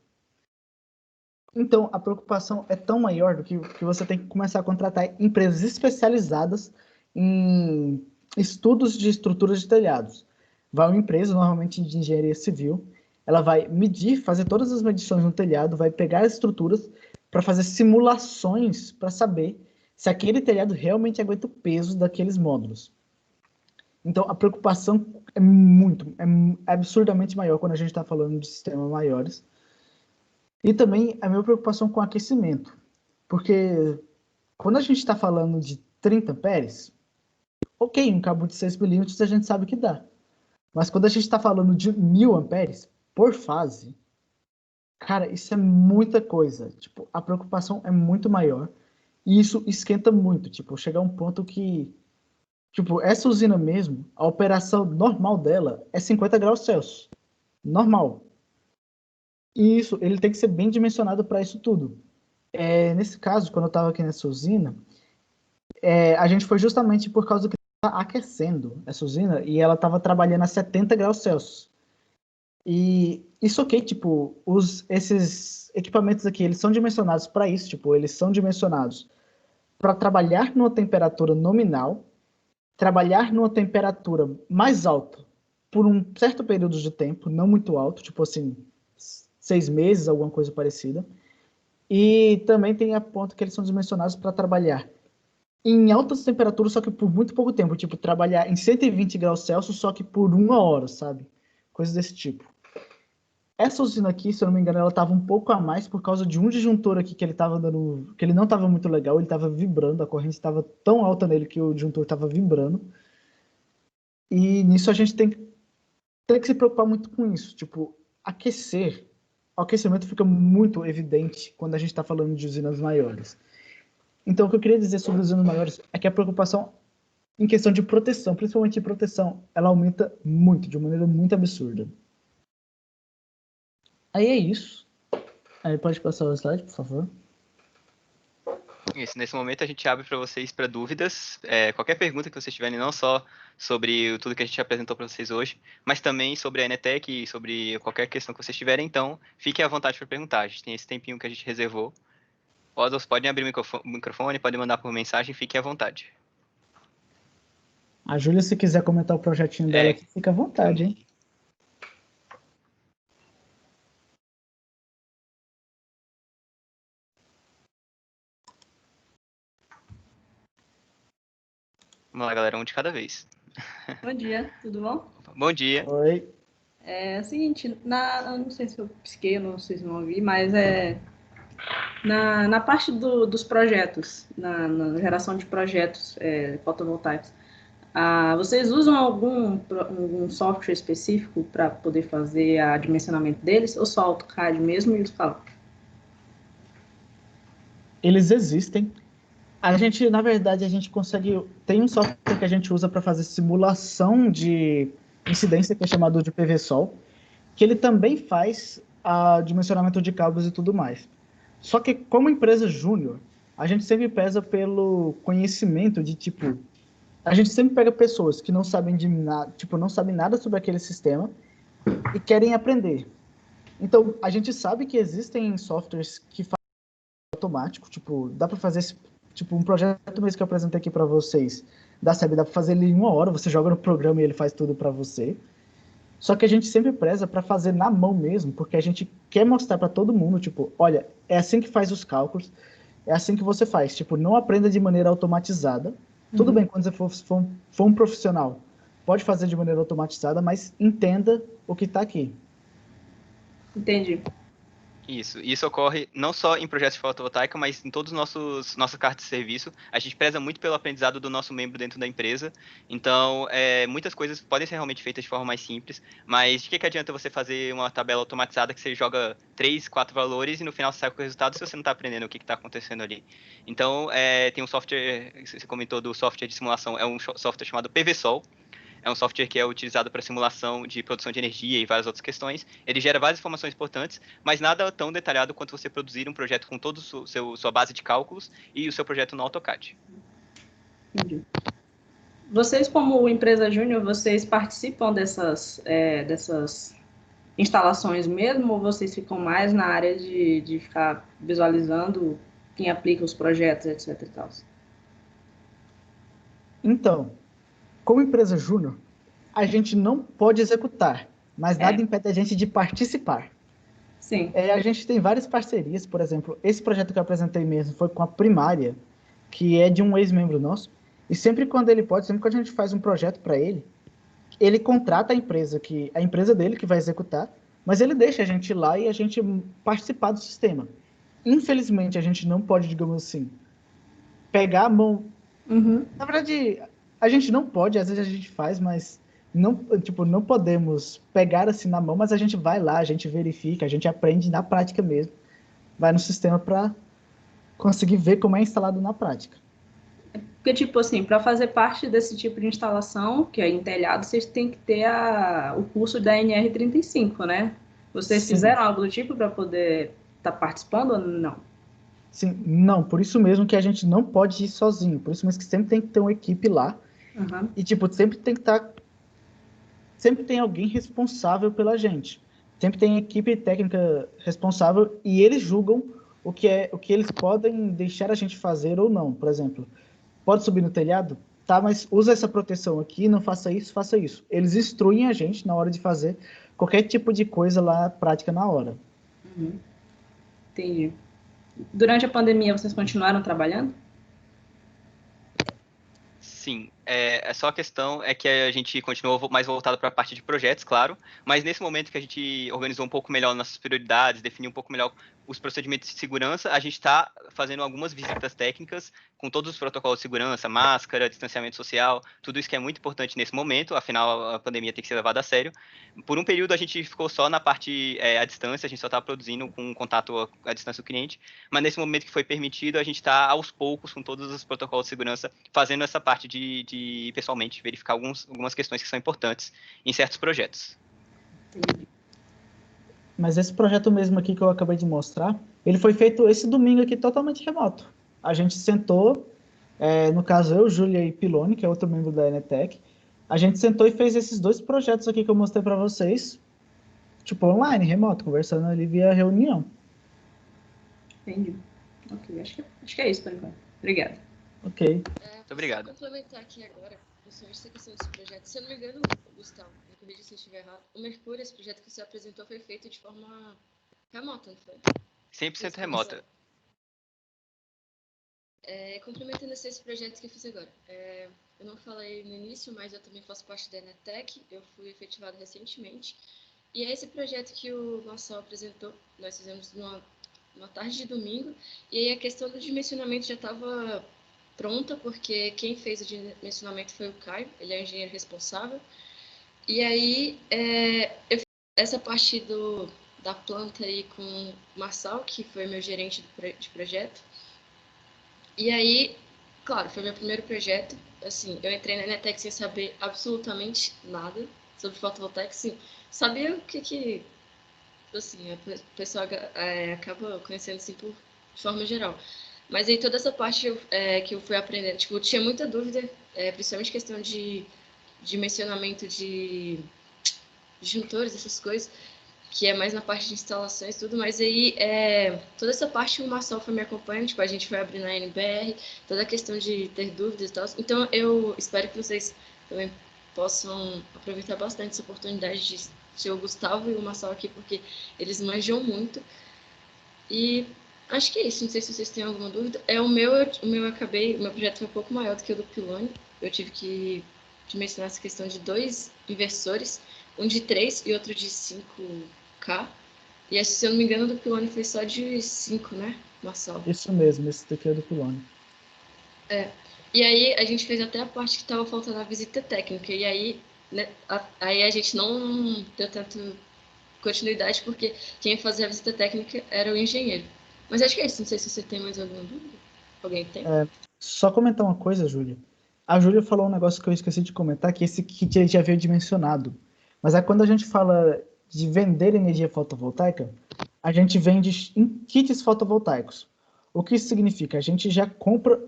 Então, a preocupação é tão maior do que você tem que começar a contratar empresas especializadas em estudos de estruturas de telhados. Vai uma empresa, normalmente de engenharia civil, ela vai medir, fazer todas as medições no telhado, vai pegar as estruturas para fazer simulações para saber se aquele telhado realmente aguenta o peso daqueles módulos. Então, a preocupação é absurdamente maior quando a gente está falando de sistemas maiores. E também a minha preocupação com aquecimento, porque quando a gente está falando de 30 amperes, ok, um cabo de 6 milímetros a gente sabe que dá. Mas quando a gente está falando de 1.000 amperes por fase, cara, isso é muita coisa. Tipo, a preocupação é muito maior e isso esquenta muito. Tipo, chegar a um ponto que, tipo, essa usina mesmo, a operação normal dela é 50 graus Celsius. Normal. E isso, ele tem que ser bem dimensionado para isso tudo. Nesse caso, quando eu estava aqui nessa usina, a gente foi justamente por causa que estava aquecendo essa usina e ela estava trabalhando a 70 graus Celsius. E isso ok, tipo, esses equipamentos aqui, eles são dimensionados para isso, tipo, eles são dimensionados para trabalhar numa temperatura nominal, trabalhar numa temperatura mais alta por um certo período de tempo, não muito alto, tipo assim, 6 meses, alguma coisa parecida. E também tem a ponto que eles são dimensionados para trabalhar em altas temperaturas, só que por muito pouco tempo. Tipo, trabalhar em 120 graus Celsius, só que por 1 hora, sabe? Coisas desse tipo. Essa usina aqui, se eu não me engano, ela estava um pouco a mais por causa de um disjuntor aqui que ele estava dando, que ele não estava muito legal, ele estava vibrando, a corrente estava tão alta nele que o disjuntor estava vibrando. E nisso a gente tem que se preocupar muito com isso. Tipo, o aquecimento fica muito evidente quando a gente está falando de usinas maiores. Então, o que eu queria dizer sobre usinas maiores é que a preocupação em questão de proteção, principalmente de proteção, ela aumenta muito, de uma maneira muito absurda. Aí é isso. Aí pode passar o slide, por favor. Isso, nesse momento a gente abre para vocês para dúvidas, qualquer pergunta que vocês tiverem, não só sobre tudo que a gente apresentou para vocês hoje, mas também sobre a Enetec e sobre qualquer questão que vocês tiverem, então fiquem à vontade para perguntar. A gente tem esse tempinho que a gente reservou. Podem abrir o microfone, podem mandar por mensagem, fiquem à vontade. A Júlia, se quiser comentar o projetinho dela aqui, fica à vontade, hein? Vamos lá, galera, um de cada vez. Bom dia, tudo bom? Bom dia. Oi. É o seguinte, eu não sei se eu pisquei, eu não sei se eu não ouvi, mas na parte dos projetos, na geração de projetos fotovoltaicos, vocês usam algum software específico para poder fazer o dimensionamento deles, ou só AutoCAD mesmo e os cálculos? Eles existem. A gente, na verdade, a gente consegue... Tem um software que a gente usa para fazer simulação de incidência, que é chamado de PVSol, que ele também faz dimensionamento de cabos e tudo mais. Só que, como empresa júnior, a gente sempre pesa pelo conhecimento de, tipo... A gente sempre pega pessoas que não sabem de nada, tipo, não sabem nada sobre aquele sistema e querem aprender. Então, a gente sabe que existem softwares que fazem automático, tipo, dá para fazer esse, tipo, um projeto mesmo que eu apresentei aqui para vocês, dá para fazer ele em 1 hora, você joga no programa e ele faz tudo para você. Só que a gente sempre preza para fazer na mão mesmo, porque a gente quer mostrar para todo mundo, tipo, olha, é assim que faz os cálculos, é assim que você faz. Tipo, não aprenda de maneira automatizada. Tudo bem, quando você for um profissional, pode fazer de maneira automatizada, mas entenda o que está aqui. Entendi. Isso ocorre não só em projetos de fotovoltaica, mas em todos os nossas cartas de serviço. A gente preza muito pelo aprendizado do nosso membro dentro da empresa. Então, muitas coisas podem ser realmente feitas de forma mais simples, mas de que adianta você fazer uma tabela automatizada que você joga 3, 4 valores e no final você sai com o resultado se você não está aprendendo o que está acontecendo ali? Então, tem um software, você comentou do software de simulação, é um software chamado PVSol. É um software que é utilizado para simulação de produção de energia e várias outras questões. Ele gera várias informações importantes, mas nada tão detalhado quanto você produzir um projeto com toda a sua base de cálculos e o seu projeto no AutoCAD. Entendi. Vocês, como empresa júnior, vocês participam dessas instalações mesmo, ou vocês ficam mais na área de ficar visualizando quem aplica os projetos, etc. e tal? Então, como empresa júnior, a gente não pode executar, mas nada impede a gente de participar. Sim. A gente tem várias parcerias, por exemplo, esse projeto que eu apresentei mesmo foi com a Primária, que é de um ex-membro nosso, e sempre quando ele pode, sempre quando a gente faz um projeto para ele, ele contrata a empresa dele que vai executar, mas ele deixa a gente ir lá e a gente participar do sistema. Infelizmente, a gente não pode, digamos assim, pegar a mão. Na verdade, a gente não pode, às vezes a gente faz, mas não, tipo, não podemos pegar assim na mão, mas a gente vai lá, a gente verifica, a gente aprende na prática mesmo. Vai no sistema para conseguir ver como é instalado na prática. Porque, tipo assim, para fazer parte desse tipo de instalação, que é em telhado, vocês têm que ter o curso da NR35, né? Vocês Sim. fizeram algo do tipo para poder estar participando ou não? Sim, não, por isso mesmo que a gente não pode ir sozinho, por isso mesmo que sempre tem que ter uma equipe lá, e tipo, sempre tem que estar, sempre tem alguém responsável pela gente, sempre tem equipe técnica responsável e eles julgam o que eles podem deixar a gente fazer ou não. Por exemplo, pode subir no telhado? Tá, mas usa essa proteção aqui, não faça isso, faça isso. Eles instruem a gente na hora de fazer qualquer tipo de coisa lá, prática na hora. Entendi. Durante a pandemia, vocês continuaram trabalhando? Sim, só a questão é que a gente continuou mais voltado para a parte de projetos, claro, mas nesse momento que a gente organizou um pouco melhor nossas prioridades, definiu um pouco melhor os procedimentos de segurança, a gente está fazendo algumas visitas técnicas com todos os protocolos de segurança, máscara, distanciamento social, tudo isso que é muito importante nesse momento, afinal a pandemia tem que ser levada a sério. Por um período a gente ficou só na parte à distância, a gente só estava produzindo com contato à distância do cliente, mas nesse momento que foi permitido, a gente está aos poucos com todos os protocolos de segurança fazendo essa parte de pessoalmente verificar algumas questões que são importantes em certos projetos. Mas esse projeto mesmo aqui que eu acabei de mostrar, ele foi feito esse domingo aqui totalmente remoto. A gente sentou, no caso eu, Júlia e Pilone, que é outro membro da Enetec, a gente sentou e fez esses 2 projetos aqui que eu mostrei para vocês, tipo online, remoto, conversando ali via reunião. Entendi. Ok, acho que é isso por enquanto. Obrigado. Ok. Muito obrigado. Vou complementar aqui agora, principalmente essa questão desse projeto. Se eu não me engano, Gustavo, me corrija se eu estiver errado, o Mercúrio, esse projeto que você apresentou, foi feito de forma remota, não foi? 100% remota. Complementando esses projetos que eu fiz agora. Eu não falei no início, mas eu também faço parte da Enetec, eu fui efetivado recentemente. E é esse projeto que o Marcel apresentou, nós fizemos numa tarde de domingo, e aí a questão do dimensionamento já estava pronta, porque quem fez o dimensionamento foi o Caio, ele é o engenheiro responsável. E aí, eu fiz essa parte da planta aí com o Marcel, que foi meu gerente de projeto. E aí, claro, foi meu primeiro projeto. Assim, eu entrei na Enetec sem saber absolutamente nada sobre fotovoltaica. Assim, sabia o que assim, a pessoa acaba conhecendo assim de forma geral. Mas aí toda essa parte que eu fui aprendendo, tipo, eu tinha muita dúvida, principalmente questão de dimensionamento de disjuntores, essas coisas, que é mais na parte de instalações e tudo, mas aí toda essa parte o Marcel foi me acompanhando, tipo, a gente foi abrir na NBR, toda a questão de ter dúvidas e tal. Então eu espero que vocês também possam aproveitar bastante essa oportunidade de ser o Gustavo e o Marcel aqui, porque eles manjam muito. E acho que é isso, não sei se vocês têm alguma dúvida. O meu projeto foi um pouco maior do que o do Pilone. Eu tive que dimensionar essa questão de 2 inversores, um de 3 e outro de 5K. E se eu não me engano, do Pilone foi só de 5, né, Marcel? Isso mesmo, esse daqui é do Pilone. E aí a gente fez até a parte que estava faltando a visita técnica. E aí, né, aí a gente não deu tanto continuidade, porque quem fazia a visita técnica era o engenheiro. Mas acho que é isso, não sei se você tem mais alguma dúvida. Alguém tem? Só comentar uma coisa, Júlia. A Júlia falou um negócio que eu esqueci de comentar, que esse kit ele já veio dimensionado. Mas é quando a gente fala de vender energia fotovoltaica, a gente vende em kits fotovoltaicos. O que isso significa? A gente já compra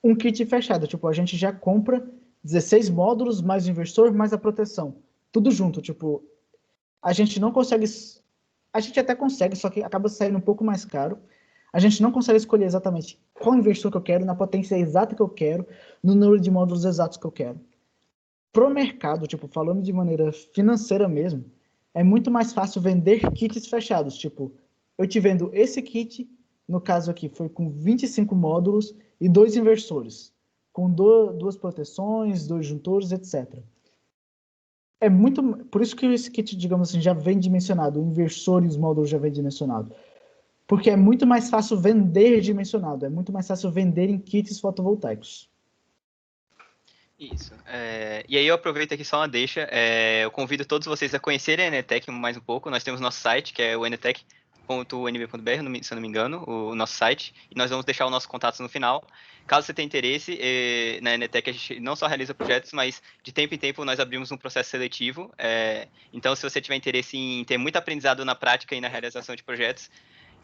um kit fechado, tipo, a gente já compra 16 módulos, mais o inversor, mais a proteção. Tudo junto, tipo, a gente não consegue... A gente até consegue, só que acaba saindo um pouco mais caro. A gente não consegue escolher exatamente qual inversor que eu quero, na potência exata que eu quero, no número de módulos exatos que eu quero. Pro mercado, tipo, falando de maneira financeira mesmo, é muito mais fácil vender kits fechados. Tipo, eu te vendo esse kit, no caso aqui, foi com 25 módulos e 2 inversores, com 2 proteções, 2 juntores, etc. É muito... Por isso que esse kit, digamos assim, já vem dimensionado, o inversor e os módulos já vem dimensionado. Porque é muito mais fácil vender dimensionado, é muito mais fácil vender em kits fotovoltaicos. Isso. E aí eu aproveito aqui só uma deixa. Eu convido todos vocês a conhecerem a Enetec mais um pouco. Nós temos nosso site, que é o enetec.unb.br, se eu não me engano, o nosso site. E nós vamos deixar os nossos contatos no final. Caso você tenha interesse, na Enetec a gente não só realiza projetos, mas de tempo em tempo nós abrimos um processo seletivo. Então, se você tiver interesse em ter muito aprendizado na prática e na realização de projetos,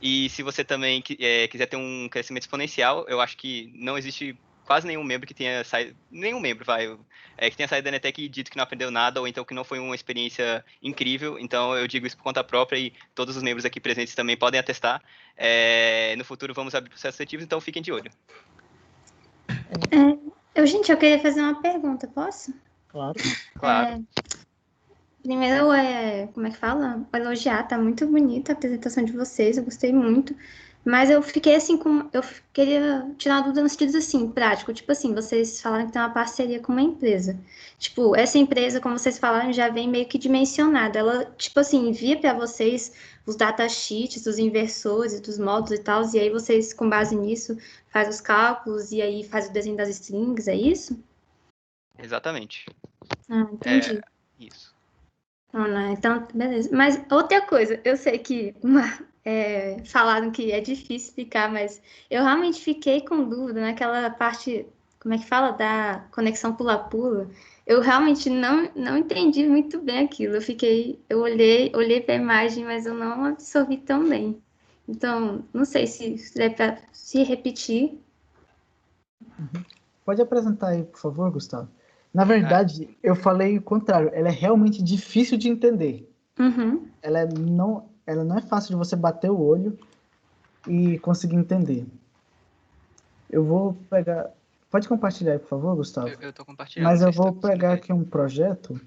e se você também quiser ter um crescimento exponencial, eu acho que não existe quase nenhum membro que tenha saído, que tenha saído da Enetec e dito que não aprendeu nada, ou então que não foi uma experiência incrível. Então eu digo isso por conta própria e todos os membros aqui presentes também podem atestar. No futuro vamos abrir processos seletivos, então fiquem de olho. Gente, eu queria fazer uma pergunta, posso? Claro. Claro. Primeiro, como é que fala? Elogiar, tá muito bonita a apresentação de vocês, eu gostei muito. Mas eu fiquei assim eu queria tirar uma dúvida no sentido assim, prático. Tipo assim, vocês falaram que tem uma parceria com uma empresa. Tipo, essa empresa, como vocês falaram, já vem meio que dimensionada. Ela, tipo assim, envia para vocês os datasheets dos inversores, dos módulos e tal, e aí vocês, com base nisso, faz os cálculos e aí faz o desenho das strings, é isso? Exatamente. Ah, É entendi. isso. Ah, não, então, beleza. Mas outra coisa, eu sei que falaram que é difícil explicar, mas eu realmente fiquei com dúvida naquela parte, como é que fala, da conexão pula-pula. Eu realmente não entendi muito bem aquilo. Eu olhei para a imagem, mas eu não absorvi tão bem. Então, não sei se é para se repetir. Pode apresentar aí, por favor, Gustavo. Na Ah, verdade, eu falei o contrário. Ela é realmente difícil de entender. Uhum. Ela não é fácil de você bater o olho e conseguir entender. Eu vou pegar. Pode compartilhar aí, por favor, Gustavo? eu tô compartilhando, não Mas eu sei se tá vou conseguindo pegar ver. aqui um projeto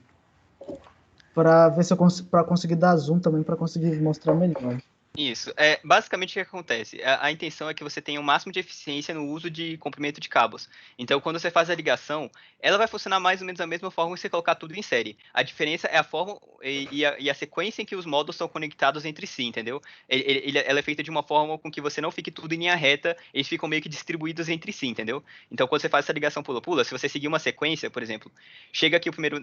para ver se eu consigo, para conseguir dar zoom também, para conseguir mostrar melhor. Isso. Basicamente, o que acontece? A intenção é que você tenha o máximo de eficiência no uso de comprimento de cabos. Então, quando você faz a ligação, ela vai funcionar mais ou menos da mesma forma que você colocar tudo em série. A diferença é a forma e a sequência em que os módulos são conectados entre si, entendeu? Ela é feita de uma forma com que você não fique tudo em linha reta, eles ficam meio que distribuídos entre si, entendeu? Então, quando você faz essa ligação pula-pula, se você seguir uma sequência, por exemplo, chega aqui o primeiro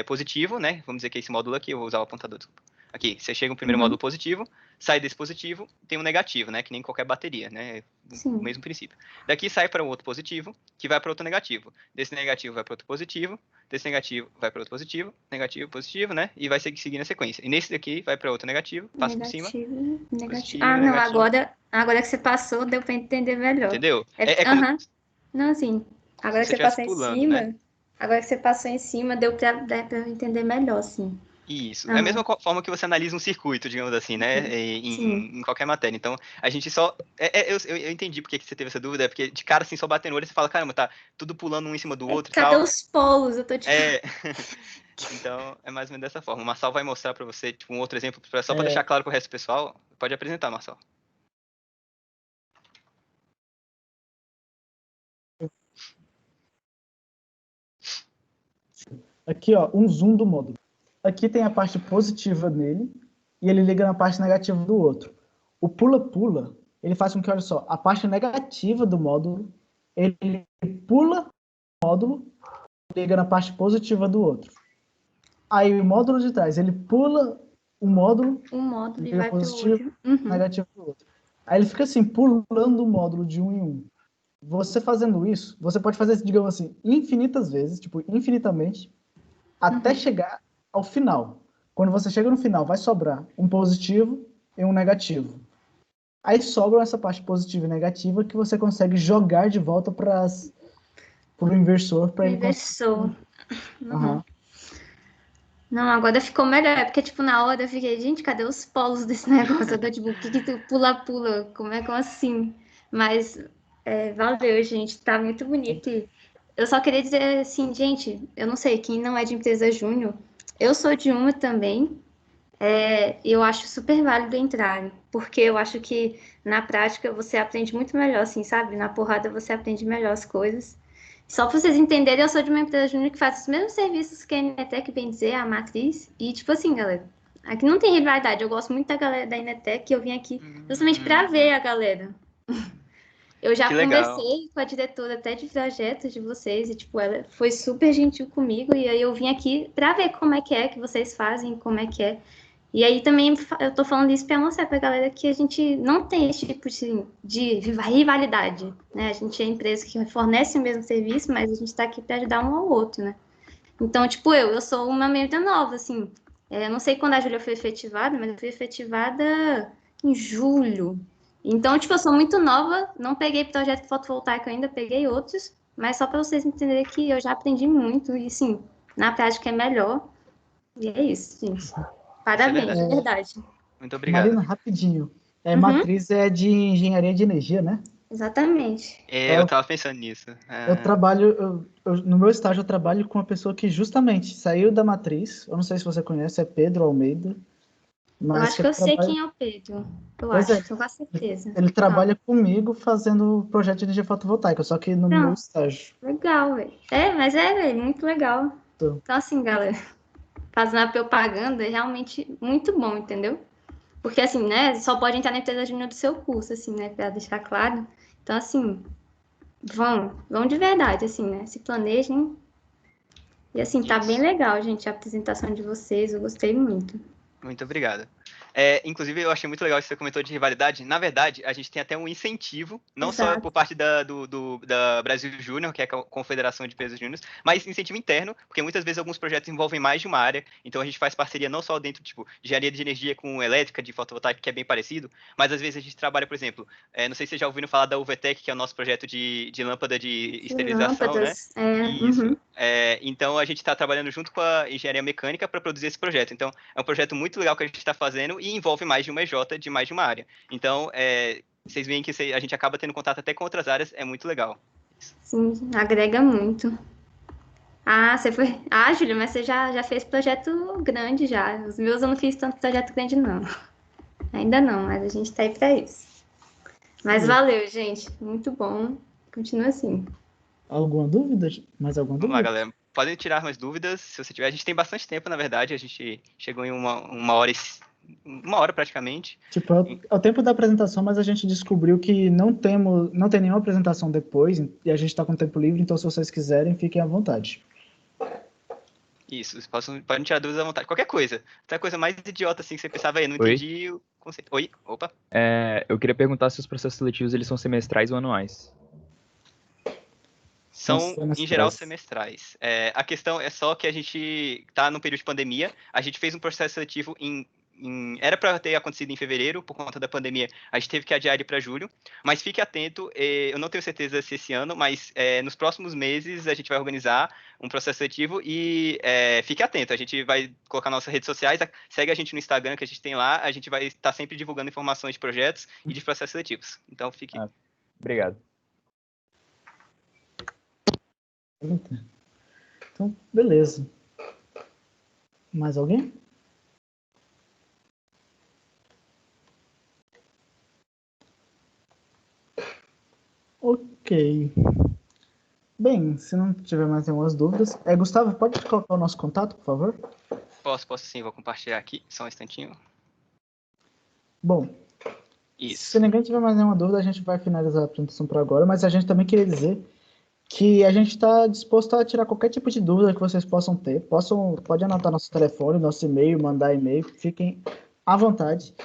positivo, né? Vamos dizer que é esse módulo aqui, eu vou usar o apontador, desculpa. Aqui, você chega o primeiro Uhum. módulo positivo, sai desse positivo, tem um negativo, né? Que nem qualquer bateria, né? O Sim. mesmo princípio. Daqui sai para um outro positivo, que vai para outro negativo. Desse negativo vai para outro positivo, desse negativo vai para outro positivo, negativo, positivo, né? E vai seguir na sequência. E nesse daqui vai para outro negativo, passa por cima, Negativo, negativo. Ah, positivo, não, negativo. agora que você passou, deu para entender melhor. Entendeu? É como Aham. Não, assim, se agora que você você estivesse passou em pulando, né? cima, agora que você passou em cima, deu pra eu entender melhor, sim. Isso. É a Aham, mesma forma que você analisa um circuito, digamos assim, né? sim. Em qualquer matéria. Então, a gente só. Eu entendi porque que você teve essa dúvida, é porque de cara assim, só batendo o olho, você fala, caramba, tá tudo pulando um em cima do outro e Cadê tal. os polos? Eu tô tipo. É. Então, é mais ou menos dessa forma. O Marçal vai mostrar pra você, tipo, um outro exemplo, só pra deixar É, claro pro resto do pessoal. Pode apresentar, Marçal. aqui, ó, um zoom do módulo. Aqui tem a parte positiva dele e ele liga na parte negativa do outro. O pula-pula, ele faz com que, olha só, a parte negativa do módulo, ele pula o módulo e liga na parte positiva do outro. Aí o módulo de trás, ele pula o módulo, Um módulo e liga vai pro positivo, outro. Uhum. negativo do outro. Aí ele fica assim, pulando o módulo de um em um. Você fazendo isso, você pode fazer, digamos assim, infinitas vezes, tipo, infinitamente, até chegar ao final. Quando você chega no final, vai sobrar um positivo e um negativo. Aí sobra essa parte positiva e negativa que você consegue jogar de volta para o inversor para ele conseguir. Inversor. Uhum. Uhum. Não, agora ficou melhor, é porque, tipo, na hora eu fiquei, gente, cadê os polos desse negócio? Eu tô, tipo, o que que tu pula-pula? Como assim? Mas, valeu, gente, tá muito bonito. E eu só queria dizer, assim, gente, eu não sei, quem não é de empresa júnior, eu sou de uma também, e eu acho super válido entrar, porque eu acho que, na prática, você aprende muito melhor, assim, sabe? Na porrada você aprende melhor as coisas. Só para vocês entenderem, eu sou de uma empresa júnior que faz os mesmos serviços que a Inetec, bem dizer, a matriz. E, tipo assim, galera, aqui não tem rivalidade. Eu gosto muito da galera da Inetec e eu vim aqui justamente para ver a galera. Eu já Que legal. conversei com a diretora até de projetos de vocês e, tipo, ela foi super gentil comigo. E aí eu vim aqui para ver como é que vocês fazem, como é que é. E aí também eu tô falando isso para mostrar pra galera que a gente não tem esse tipo de rivalidade, né? A gente é empresa que fornece o mesmo serviço, mas a gente tá aqui para ajudar um ao outro, né? Então, tipo, eu sou uma member nova, assim. Eu não sei quando a Júlia foi efetivada, mas eu fui efetivada em julho. Então, tipo, eu sou muito nova, não peguei projeto fotovoltaico ainda, peguei outros, mas só para vocês entenderem que eu já aprendi muito e, sim, na prática é melhor. E é isso, gente. Isso é Parabéns, de verdade. verdade. Muito obrigado. Marina, rapidinho. Uhum, Matriz é de engenharia de energia, né? exatamente. Eu tava pensando nisso. Eu trabalho, no meu estágio, eu trabalho com uma pessoa que justamente saiu da matriz. Eu não sei se você conhece, é Pedro Almeida. Eu Mas acho que eu sei quem é o Pedro. Eu Pois acho, é, tenho quase certeza. ele trabalha comigo fazendo projeto de energia fotovoltaica, só que no meu Não, estágio. legal, velho. Mas velho, muito legal. Então, Então, assim, galera, fazendo a propaganda é realmente muito bom, entendeu? Porque, assim, né, só pode entrar na empresa júnior do seu curso, assim, né, pra deixar claro. Então, assim, vão de verdade, assim, né, se planejem. E, assim, tá bem Isso. legal, gente, a apresentação de vocês, eu gostei muito. Muito obrigado. Inclusive, eu achei muito legal que você comentou de rivalidade. Na verdade, a gente tem até um incentivo, não só Exato. por parte da Brasil Júnior, que é a Confederação de Empresas Júnior, mas incentivo interno, porque muitas vezes alguns projetos envolvem mais de uma área, então a gente faz parceria não só dentro, tipo, de engenharia de energia com elétrica, de fotovoltaica, que é bem parecido, mas às vezes a gente trabalha, por exemplo, não sei se vocês já ouviram falar da UVTEC, que é o nosso projeto de lâmpada de De esterilização, né? lâmpadas, Isso. Então a gente está trabalhando junto com a engenharia mecânica para produzir esse projeto. Então é um projeto muito legal que a gente está fazendo e envolve mais de uma EJ de mais de uma área. Então vocês veem que a gente acaba tendo contato até com outras áreas, é muito legal. sim, agrega muito. Você foi. Júlia, mas você já fez projeto grande já. Os meus eu não fiz tanto projeto grande, não. Ainda não, mas a gente tá aí pra isso. Mas valeu, gente. Muito bom. Continua assim. alguma dúvida? Mais alguma Vamos lá, dúvida? galera. Podem tirar mais dúvidas, se você tiver. A gente tem bastante tempo, na verdade. A gente chegou em uma hora, uma hora praticamente. Tipo, é o tempo da apresentação, mas a gente descobriu que não tem nenhuma apresentação depois, e a gente está com tempo livre, então se vocês quiserem, fiquem à vontade. Isso, podem tirar dúvidas à vontade. Qualquer coisa. Até a coisa mais idiota assim que você pensava aí, não Oi? entendi o conceito. Oi, opa. Eu queria perguntar se os processos seletivos eles são semestrais ou anuais. São, em geral, semestrais. A questão é só que a gente está no período de pandemia, a gente fez um processo seletivo era para ter acontecido em fevereiro, por conta da pandemia, a gente teve que adiar ele para julho, mas fique atento, eu não tenho certeza se esse ano, mas nos próximos meses a gente vai organizar um processo seletivo e fique atento, a gente vai colocar nossas redes sociais, segue a gente no Instagram que a gente tem lá, a gente vai estar sempre divulgando informações de projetos e de processos seletivos. Então, fique... Obrigado. Então, beleza. Mais alguém? Ok. Bem, se não tiver mais nenhumas dúvidas... Gustavo, pode colocar o nosso contato, por favor? Posso sim, vou compartilhar aqui, só um instantinho. Bom, Isso. se ninguém tiver mais nenhuma dúvida, a gente vai finalizar a apresentação por agora, mas a gente também queria dizer que a gente está disposto a tirar qualquer tipo de dúvida que vocês possam ter. Pode anotar nosso telefone, nosso e-mail, mandar e-mail, fiquem à vontade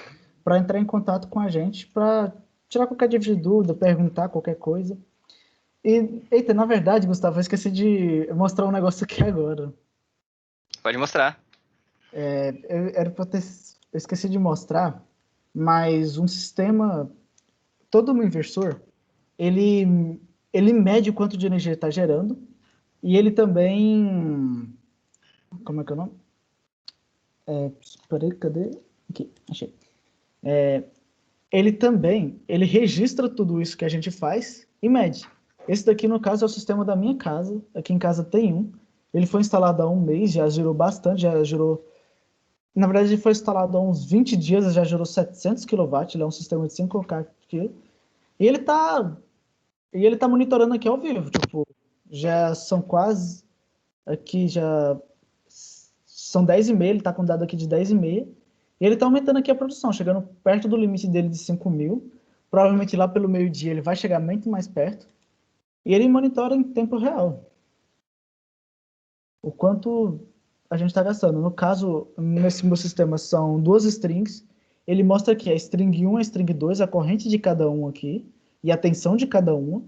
para entrar em contato com a gente, para tirar qualquer tipo de dúvida, perguntar qualquer coisa. E, eita, na verdade, Gustavo, eu esqueci de mostrar um negócio aqui agora. Pode mostrar. Eu esqueci de mostrar, mas um sistema, todo um inversor, ele mede o quanto de energia está gerando e ele também, como é que é o nome? Peraí, cadê? Aqui, achei. Ele registra tudo isso que a gente faz e mede. Esse daqui, no caso, é o sistema da minha casa. Aqui em casa tem um. Ele foi instalado há um mês, já gerou bastante, na verdade, ele foi instalado há uns 20 dias, já gerou 700 kW, ele é um sistema de 5 kg. E ele tá monitorando aqui ao vivo, tipo, já são quase, aqui já são 10h30, ele tá com dado aqui de 10h30, e ele tá aumentando aqui a produção, chegando perto do limite dele de 5.000, provavelmente lá pelo meio-dia ele vai chegar muito mais perto, e ele monitora em tempo real o quanto a gente está gastando. No caso, nesse meu sistema são 2 strings, ele mostra aqui a string 1 e a string 2, a corrente de cada um aqui, e a tensão de cada uma,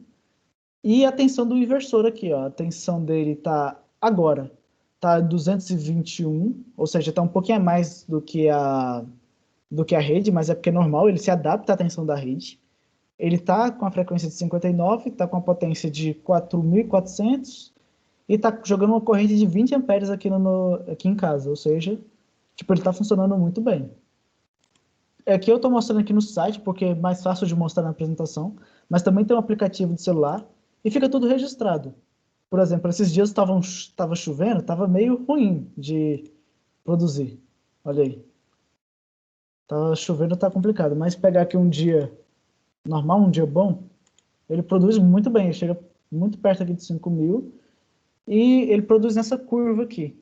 e a tensão do inversor aqui, ó. A tensão dele tá agora, tá 221, ou seja, tá um pouquinho a mais do que a rede, mas é porque é normal, ele se adapta à tensão da rede. Ele tá com a frequência de 59, tá com a potência de 4.400 e tá jogando uma corrente de 20 amperes aqui em casa, ou seja, tipo, ele tá funcionando muito bem. Aqui eu estou mostrando aqui no site, porque é mais fácil de mostrar na apresentação, mas também tem um aplicativo de celular e fica tudo registrado. Por exemplo, esses dias estava chovendo, estava meio ruim de produzir. Olha aí. Tá chovendo, tá complicado, mas pegar aqui um dia normal, um dia bom, ele produz muito bem, ele chega muito perto aqui de 5.000 e ele produz nessa curva aqui.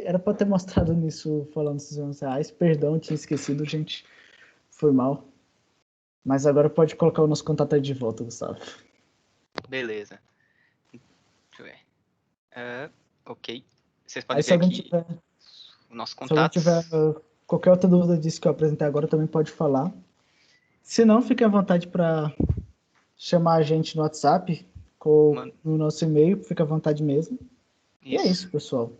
Era para ter mostrado nisso falando dos anos reais, perdão, tinha esquecido, gente, foi mal. Mas agora pode colocar o nosso contato aí de volta, Gustavo. Beleza. Deixa eu ver. Ok. Vocês podem Aí ver aqui o nosso se alguém contato. tiver qualquer outra dúvida disso que eu apresentei agora, também pode falar. Se não, fique à vontade para chamar a gente no WhatsApp ou no nosso e-mail, fica à vontade mesmo. E é isso, pessoal.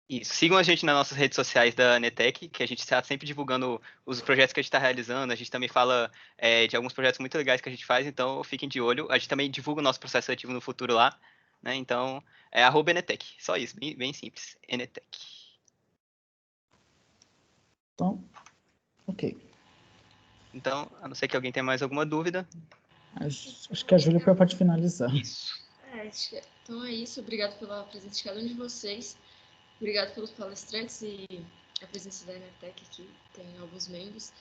Isso. Sigam a gente nas nossas redes sociais da Netec, que a gente está sempre divulgando os projetos que a gente está realizando. A gente também fala de alguns projetos muito legais que a gente faz, então fiquem de olho. A gente também divulga o nosso processo seletivo no futuro lá, né? Então, é @Enetec. Só isso, bem simples. Enetec. Então, ok. Então, a não ser que alguém tenha mais alguma dúvida. Acho que a Júlia pode finalizar. Isso. Então é isso. Obrigado pela presença de cada um de vocês. Obrigado pelos palestrantes e a presença da Enetec aqui. Tem alguns membros.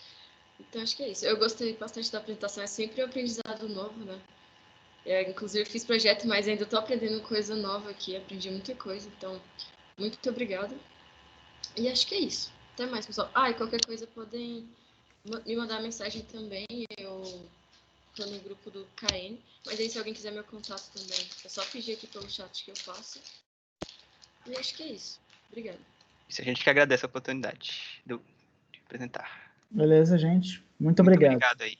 Então acho que é isso. Eu gostei bastante da apresentação. É sempre um aprendizado novo, né? Inclusive fiz projeto, mas ainda estou aprendendo coisa nova aqui. Aprendi muita coisa. Então, muito obrigada. E acho que é isso. Até mais, pessoal. E qualquer coisa podem me mandar mensagem também. Eu estou no grupo do KN. Mas aí, se alguém quiser meu contato também, é só pedir aqui pelo chat que eu faço. E acho que é isso. Obrigada. Isso, a gente que agradece a oportunidade de apresentar. Beleza, gente. Muito obrigado. Muito obrigado aí.